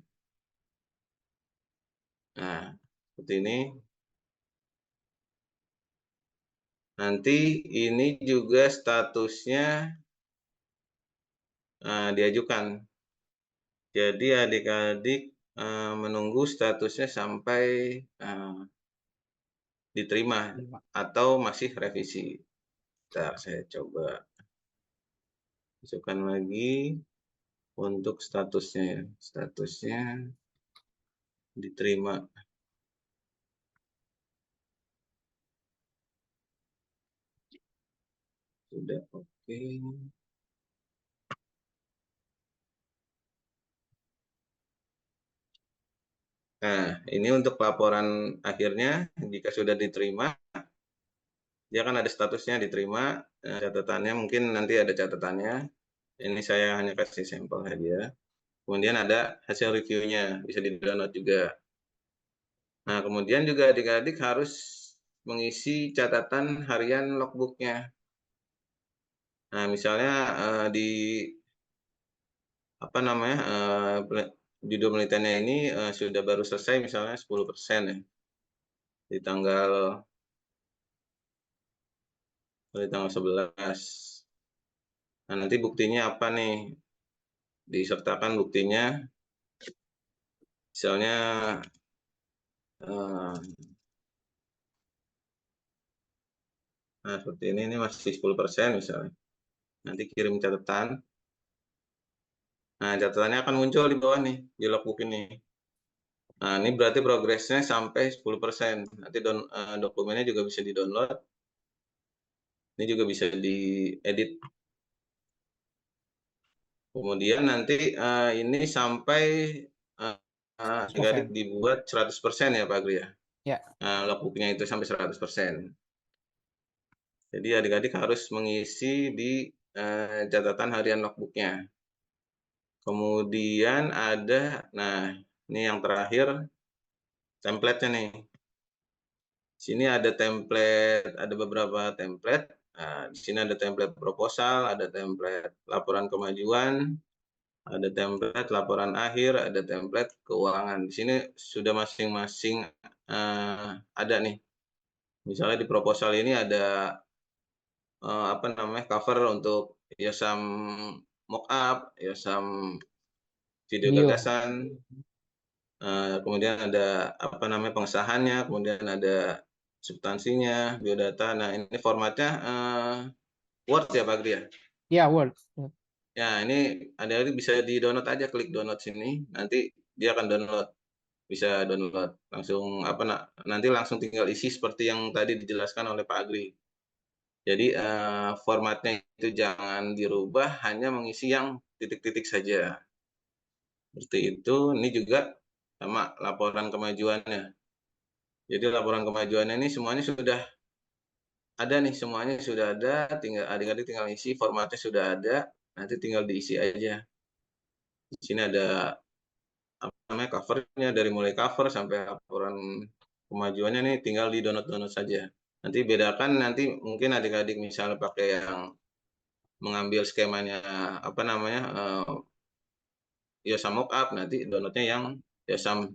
Nah, seperti ini. Nanti ini juga statusnya diajukan. Jadi adik-adik menunggu statusnya sampai diterima atau masih revisi. Bentar, saya coba masukkan lagi untuk statusnya ya. Statusnya diterima. Sudah oke. Nah, ini untuk laporan akhirnya, jika sudah diterima, dia kan ada statusnya diterima, catatannya mungkin nanti ada catatannya. Ini saya hanya kasih sampel saja. Kemudian ada hasil reviewnya, bisa di-download juga. Nah, kemudian juga adik-adik harus mengisi catatan harian logbooknya. Nah, misalnya di judul penelitiannya ini sudah baru selesai misalnya 10% ya. Di tanggal 11. Nah, nanti buktinya apa nih? Disertakan buktinya, misalnya nah seperti ini masih 10% misalnya. Nanti kirim catatan. Nah, catatannya akan muncul di bawah nih, di logbook ini. Nah, ini berarti progresnya sampai 10%. Nanti dokumennya juga bisa di-download. Ini juga bisa diedit. Kemudian nanti ini sampai adik-adik dibuat 100% ya Pak Agri ya? Ya. Logbooknya itu sampai 100%. Jadi adik-adik harus mengisi di catatan harian logbooknya. Kemudian ada, nah ini yang terakhir, template-nya nih. Sini ada template, ada beberapa template. Nah, di sini ada template proposal, ada template laporan kemajuan, ada template laporan akhir, ada template keuangan. Di sini sudah masing-masing ada nih. Misalnya di proposal ini ada cover untuk YOSAM mockup, YOSAM video gagasan. Kemudian ada pengesahannya, kemudian ada substansinya, biodata. Nah, ini formatnya Word ya Pak Agri ya? Ya, Word. Ya, ini adik-adik bisa di-download aja, klik download sini, nanti dia akan download. Bisa download langsung nanti langsung tinggal isi seperti yang tadi dijelaskan oleh Pak Agri. Jadi formatnya itu jangan dirubah, hanya mengisi yang titik-titik saja. Seperti itu. Ini juga sama laporan kemajuannya. Jadi laporan kemajuannya ini semuanya sudah ada nih, semuanya sudah ada. Tinggal adik-adik tinggal isi, formatnya sudah ada. Nanti tinggal diisi aja. Di sini ada apa namanya covernya, dari mulai cover sampai laporan kemajuannya nih tinggal di download saja. Nanti bedakan, nanti mungkin adik-adik misalnya pakai yang mengambil skemanya apa namanya Yosam Mockup, nanti downloadnya yang Yosam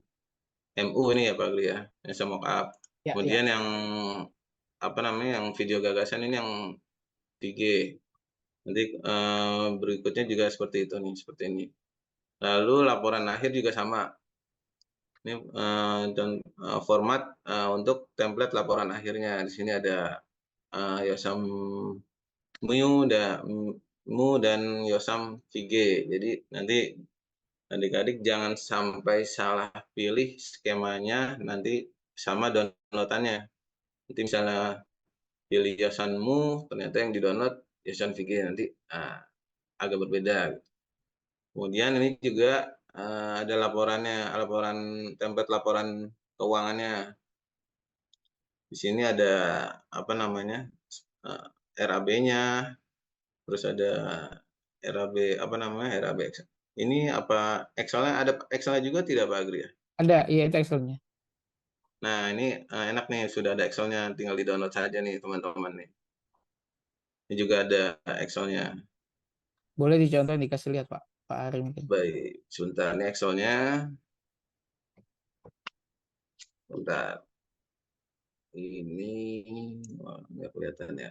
MU ini ya Pak Gri ya, Yosam Mockup. Ya, Kemudian yang apa namanya yang video gagasan ini yang 3G. Nanti berikutnya juga seperti itu nih, seperti ini. Lalu laporan akhir juga sama. Ini format untuk template laporan akhirnya. Di sini ada Yosam Mu dan Yosam VG. Jadi nanti adik-adik jangan sampai salah pilih skemanya nanti sama downloadannya. Nanti misalnya pilih Yosanmu, ternyata yang di-download Yosan VG, nanti agak berbeda. Kemudian ini juga ada laporannya, laporan template laporan keuangannya. Di sini ada apa namanya RAB-nya, terus ada RAB apa namanya RAB. Ini apa Excel-nya, ada Excel-nya juga tidak Pak Agri ya? ada, iya itu Excel-nya. Nah ini enak nih, sudah ada Excel-nya, tinggal di-download saja nih teman-teman nih. Ini juga ada Excel-nya. Boleh dicontoh dikasih lihat Pak Ari mungkin. Baik, sebentar ini Excel-nya. Bentar. Ini nggak kelihatan ya.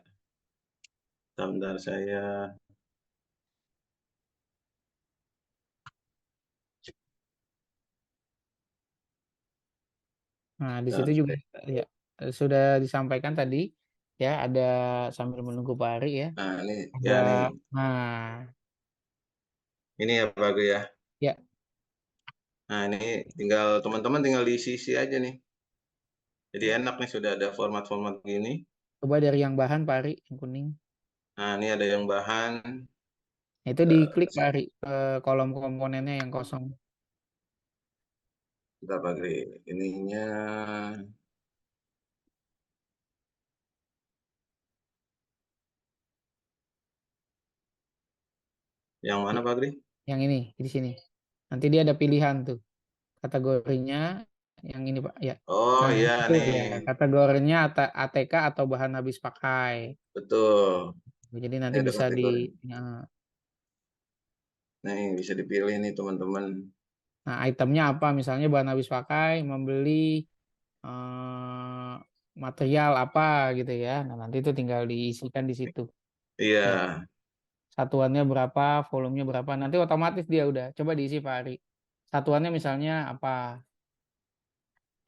Bentar saya. Nah, di situ juga ya sudah disampaikan tadi ya, ada sambil menunggu Pak Ari ya. Nah ini Ada ya nih. nah, Ini ya Pak Agri ya. ya, Nah ini tinggal teman-teman tinggal diisi aja nih. Jadi enak nih, sudah ada format-format gini. coba dari yang bahan Pak Ari yang kuning. Nah ini ada yang bahan. Nah, itu diklik Pak Ari ke kolom komponennya yang kosong. Bentar Pak Agri. Ininya. Yang mana Pak Agri? Yang ini di sini. Nanti dia ada pilihan tuh kategorinya yang ini Pak ya. Oh Nah, iya itu nih. ya kategorinya ATK atau bahan habis pakai. Betul. Jadi nanti Ini ada bisa kategori. ya. Nih bisa dipilih nih teman-teman. Nah, itemnya apa? Misalnya bahan habis pakai, membeli material apa gitu ya. Nah, nanti itu tinggal diisikan di situ. Iya. Ya, satuannya berapa, volumenya berapa. Nanti otomatis dia udah. Coba diisi Pak Ari. Satuannya misalnya apa?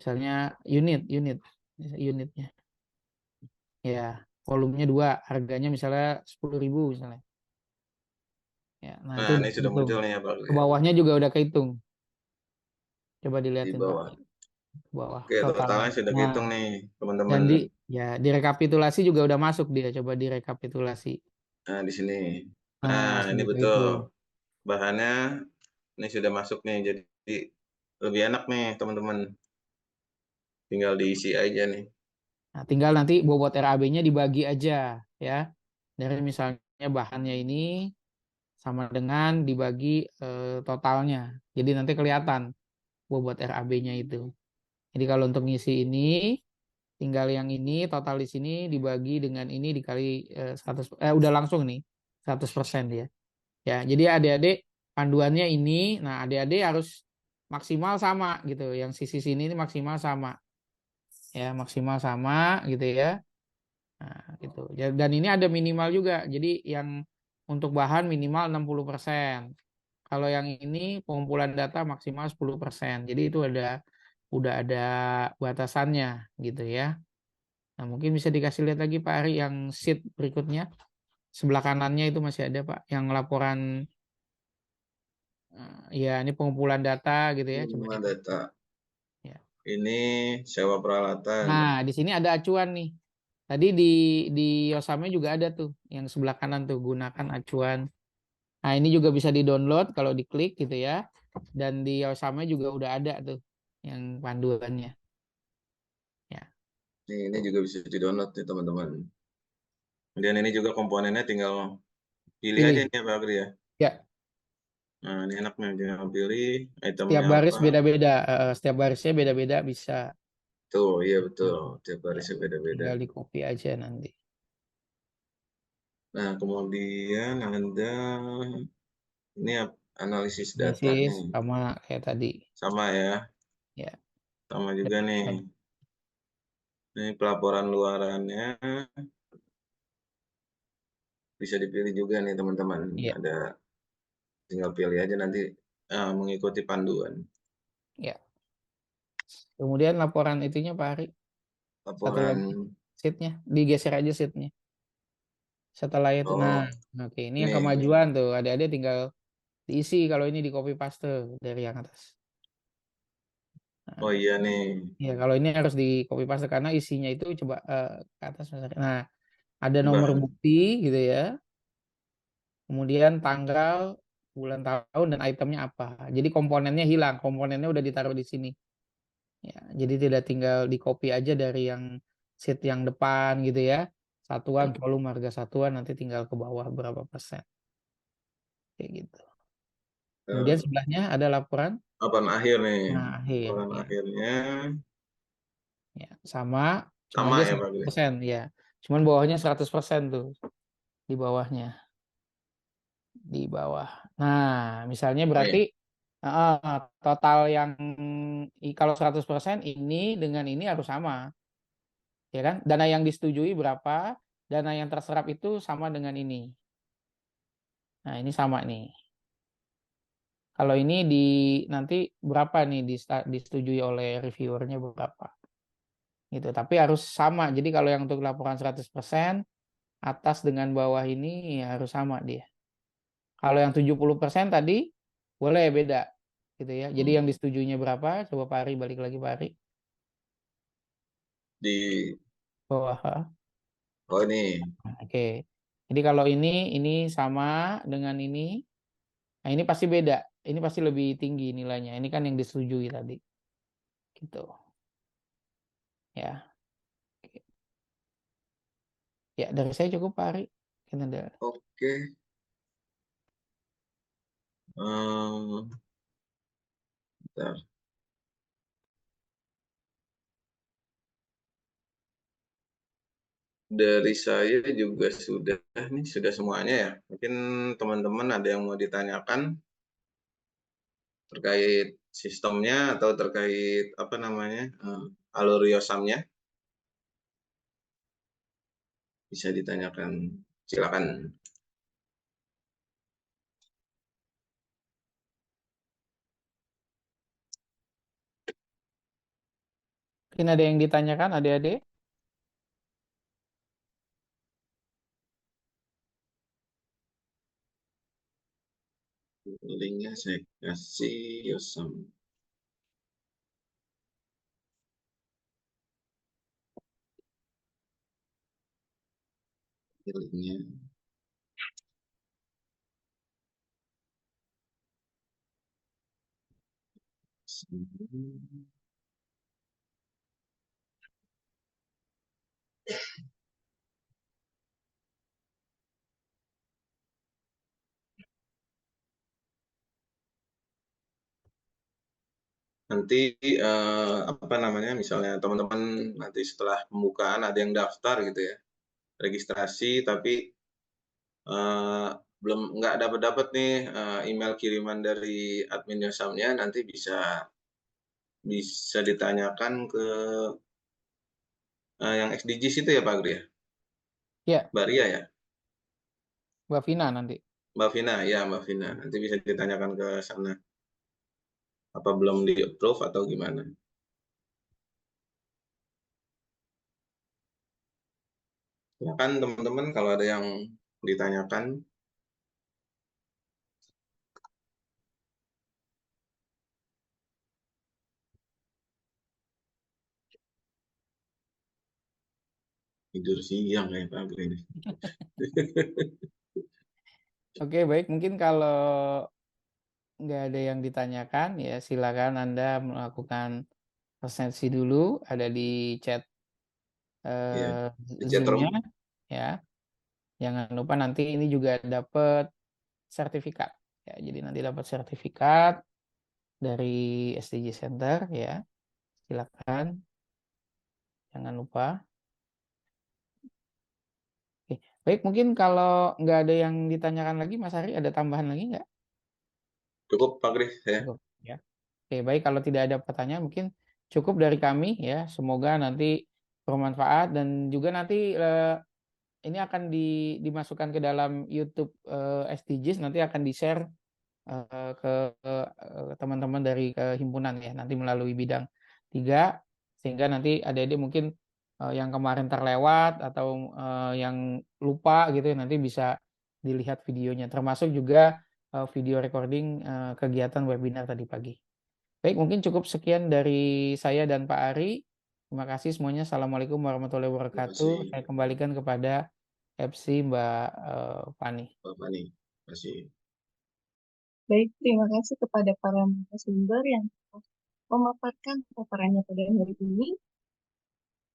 Misalnya unitnya. Ya, volumenya 2, harganya misalnya 10.000 misalnya. Ya, nah Nah itu ini udah sudah kehitung. muncul nih ya Pak Ke Agri. bawahnya juga udah kehitung. Coba Di dilihatin Pak. bawah. Ke bawah Oke, totalnya. totalnya sudah Nah, kehitung nih teman-teman. dan ya direkapitulasi juga udah masuk dia. Coba direkapitulasi. Nah di sini. Nah, Nah ini seperti itu. betul. Bahannya ini sudah masuk nih. Jadi lebih enak nih teman-teman. Tinggal diisi aja nih. Nah, tinggal nanti bobot RAB-nya dibagi aja ya. Dari misalnya bahannya ini sama dengan dibagi totalnya. Jadi nanti kelihatan bobot RAB-nya itu. Jadi kalau untuk ngisi ini tinggal yang ini total di sini dibagi dengan ini dikali 100 udah langsung nih 100% dia. Ya, jadi adik-adik panduannya ini, nah adik-adik harus maksimal sama gitu. Yang sisi sini ini maksimal sama. Ya, maksimal sama gitu ya. Nah, gitu. Dan ini ada minimal juga. Jadi yang untuk bahan minimal 60%. Kalau yang ini pengumpulan data maksimal 10%. Jadi itu udah ada batasannya gitu ya. Nah, mungkin bisa dikasih lihat lagi Pak Ari yang sheet berikutnya. Sebelah kanannya itu masih ada Pak yang laporan ya ini pengumpulan data gitu ya. Coba Semua dilihat. data. Ya. Ini sewa peralatan. Nah, di sini ada acuan nih. Tadi di Yosamnya juga ada tuh yang sebelah kanan tuh, gunakan acuan. Nah, ini juga bisa di-download kalau diklik gitu ya. Dan di Yosamnya juga udah ada tuh yang panduannya. Ya. Ini juga bisa di-download nih teman-teman. Kemudian ini juga komponennya tinggal pilih aja Pilih. nih Pak Agri ya. Ya, Nah, ini enaknya tinggal pilih setiap itemnya baris apa. beda-beda. Setiap barisnya beda-beda bisa. Tuh, iya betul. Tiap Ya, barisnya beda-beda. tinggal di copy aja nanti. Nah, kemudian ada ini analisis data Analisis nih. sama kayak tadi. Sama ya. Ya. Sama juga nih. Ini pelaporan luarannya bisa dipilih juga nih teman-teman. Ya. Ada tinggal pilih aja nanti mengikuti panduan. Ya. Kemudian laporan itunya Pak Ari. Satu Laporan lagi sheetnya, digeser aja sheetnya. Setelah itu, nah, oh oke, ini yang ini. kemajuan tuh. Adik-adik tinggal diisi kalau ini di copy paste dari yang atas. Nah, Oh iya nih. ya kalau ini harus di copy paste karena isinya itu coba ke atas misalnya. Nah, ada nomor Coba. bukti gitu ya. Kemudian tanggal, bulan, tahun, dan itemnya apa. Jadi komponennya hilang, komponennya udah ditaruh di sini. Ya, jadi tidak tinggal di copy aja dari yang sheet yang depan gitu ya. Satuan, volume, harga satuan, nanti tinggal ke bawah berapa persen. Kayak gitu. Kemudian sebelahnya ada laporan. Laporan akhir nih. Nah, akhir. Laporan Ya. akhirnya Ya, sama, cuma sama dia ya Pak Gri? 100%. Ya. Cuman bawahnya 100% tuh. Di bawahnya. Di bawah. Nah, misalnya Oh iya. berarti total yang kalau 100% ini dengan ini harus sama. Ya kan? Dana yang disetujui berapa, dana yang terserap itu sama dengan ini. Nah, ini sama nih. Kalau ini nanti berapa nih disetujui oleh reviewernya berapa. Gitu. Tapi harus sama. Jadi kalau yang untuk laporan 100%, atas dengan bawah ini ya harus sama dia. Kalau yang 70% tadi boleh beda gitu ya. Jadi yang disetujuinya berapa? Coba Pak Ari, balik lagi Pak Ari. Di Bawah. oh ini. Oke. Jadi kalau ini sama dengan ini. Nah, ini pasti beda. Ini pasti lebih tinggi nilainya. Ini kan yang disetujui tadi. Gitu. Ya. Ya, dari saya cukup Pak Ari. Kan ada. Oke. Bentar. Dari saya juga sudah nih sudah semuanya ya. Mungkin teman-teman ada yang mau ditanyakan terkait sistemnya atau terkait apa namanya alur yosamnya bisa ditanyakan. Silakan. Mungkin ada yang ditanyakan adik-adik? Linknya saya kasih yosam. Linknya. Nanti apa namanya misalnya teman-teman nanti setelah pembukaan ada yang daftar gitu ya registrasi tapi belum nggak dapat nih email kiriman dari admin yosamnya nanti bisa bisa ditanyakan ke yang XDGs itu ya Pak Gri ya? Ya, Mbak Ria ya? Mbak Vina nanti. Mbak Vina ya Mbak Vina nanti bisa ditanyakan ke sana apa belum di approve atau gimana? Silakan teman-teman kalau ada yang ditanyakan. Tidur siang kayak Fabri ini. Oke, baik. Mungkin kalau nggak ada yang ditanyakan, ya silakan Anda melakukan presensi dulu. Ada di chat Ya, di chat Zoom-nya, room. ya. Jangan lupa nanti ini juga dapat sertifikat. Ya, jadi nanti dapat sertifikat dari SDG Center, ya. Silakan. Jangan lupa. Oke. Baik, mungkin kalau nggak ada yang ditanyakan lagi, Mas Ari, ada tambahan lagi nggak? Cukup Pak Kris ya. Cukup, ya. Oke, baik, kalau tidak ada pertanyaan mungkin cukup dari kami, ya. Semoga nanti bermanfaat dan juga nanti ini akan dimasukkan ke dalam YouTube SDGs, nanti akan di-share ke teman-teman dari himpunan, ya, nanti melalui bidang 3, sehingga nanti adik-adik mungkin yang kemarin terlewat atau yang lupa gitu, nanti bisa dilihat videonya, termasuk juga video recording kegiatan webinar tadi pagi. Baik, mungkin cukup sekian dari saya dan Pak Ari. Terima kasih semuanya. Assalamualaikum warahmatullahi Terima wabarakatuh. kasih Saya kembalikan kepada FC Mbak Fani. Pak Fani. Terima kasih. Baik, terima kasih kepada para narasumber yang memaparkan paparannya pada hari ini.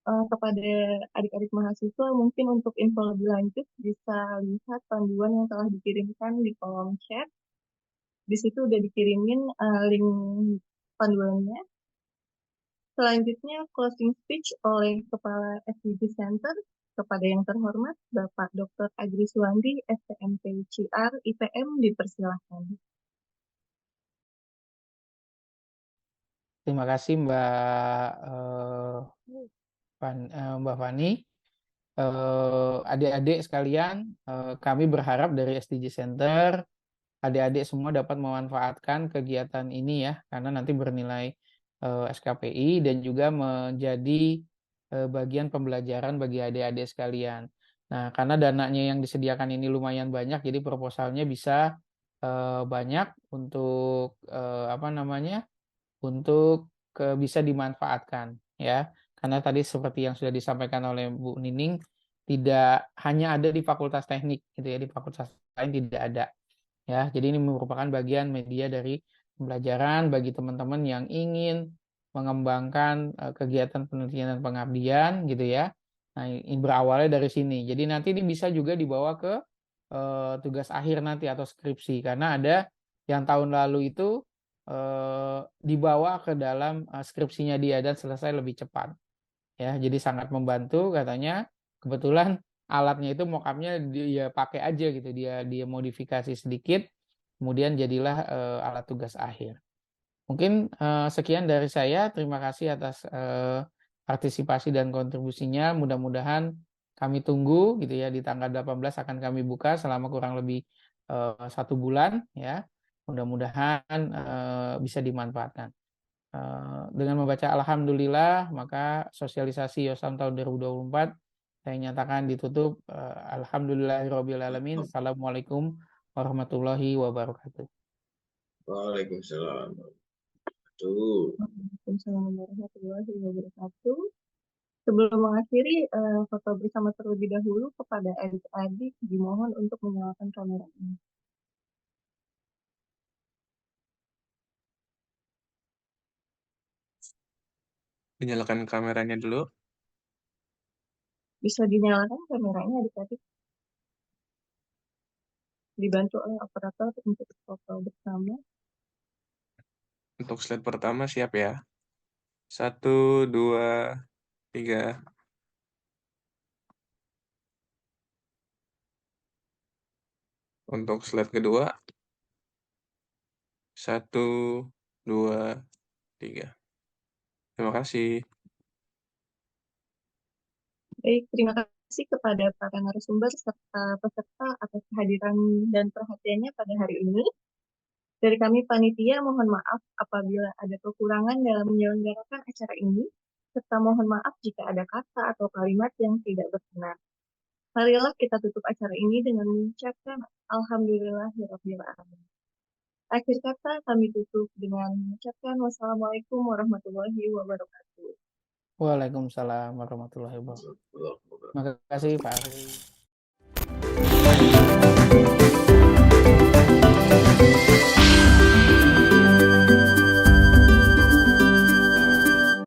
Kepada adik-adik mahasiswa, mungkin untuk info lebih lanjut bisa lihat panduan yang telah dikirimkan di kolom chat. Di situ udah dikirimin link panduannya. Selanjutnya, closing speech oleh Kepala SDG Center kepada yang terhormat Bapak Dr. Agri Suwandi, STMP CR IPM, dipersilakan. Terima kasih Mbak Fani. Adik-adik sekalian, kami berharap dari SDG Center, adik-adik semua dapat memanfaatkan kegiatan ini, ya, karena nanti bernilai SKPI dan juga menjadi bagian pembelajaran bagi adik-adik sekalian. Nah, karena dananya yang disediakan ini lumayan banyak, jadi proposalnya bisa banyak untuk untuk bisa dimanfaatkan, ya. Karena tadi seperti yang sudah disampaikan oleh Bu Nining, tidak hanya ada di Fakultas Teknik gitu ya, di fakultas lain tidak ada, ya. Jadi ini merupakan bagian media dari pembelajaran bagi teman-teman yang ingin mengembangkan kegiatan penelitian dan pengabdian gitu ya. Nah, ini berawalnya dari sini. Jadi nanti ini bisa juga dibawa ke tugas akhir nanti atau skripsi, karena ada yang tahun lalu itu dibawa ke dalam skripsinya dia dan selesai lebih cepat, ya. Jadi sangat membantu katanya. Kebetulan alatnya itu mockupnya dia pakai aja gitu, dia modifikasi sedikit, kemudian jadilah alat tugas akhir. Mungkin sekian dari saya. Terima kasih atas partisipasi dan kontribusinya. Mudah-mudahan kami tunggu gitu ya, di tanggal 18 akan kami buka selama kurang lebih 1 bulan, ya. Mudah-mudahan bisa dimanfaatkan. Dengan membaca Alhamdulillah, maka sosialisasi YOSAM tahun 2024 saya nyatakan ditutup. Alhamdulillahirrabbilalamin. Assalamualaikum warahmatullahi wabarakatuh. Waalaikumsalam. Waalaikumsalam warahmatullahi wabarakatuh. Sebelum mengakhiri foto bersama terlebih dahulu, kepada adik-adik dimohon untuk menyalakan kameranya. Dinyalakan kameranya dulu. Bisa dinyalakan kameranya adik-adik. Dibantu oleh operator untuk foto bersama. Untuk slide pertama siap ya. 1, 2, 3. Untuk slide kedua. 1, 2, 3. Terima kasih. Baik, terima kasih kepada para narasumber serta peserta atas kehadiran dan perhatiannya pada hari ini. Dari kami panitia mohon maaf apabila ada kekurangan dalam menyelenggarakan acara ini, serta mohon maaf jika ada kata atau kalimat yang tidak berkenan. Marilah kita tutup acara ini dengan mengucapkan Alhamdulillahirrabbilalamin. Akhir kata kami tutup dengan mengucapkan wassalamualaikum warahmatullahi wabarakatuh. Waalaikumsalam warahmatullahi wabarakatuh. Terima kasih Pak Ari.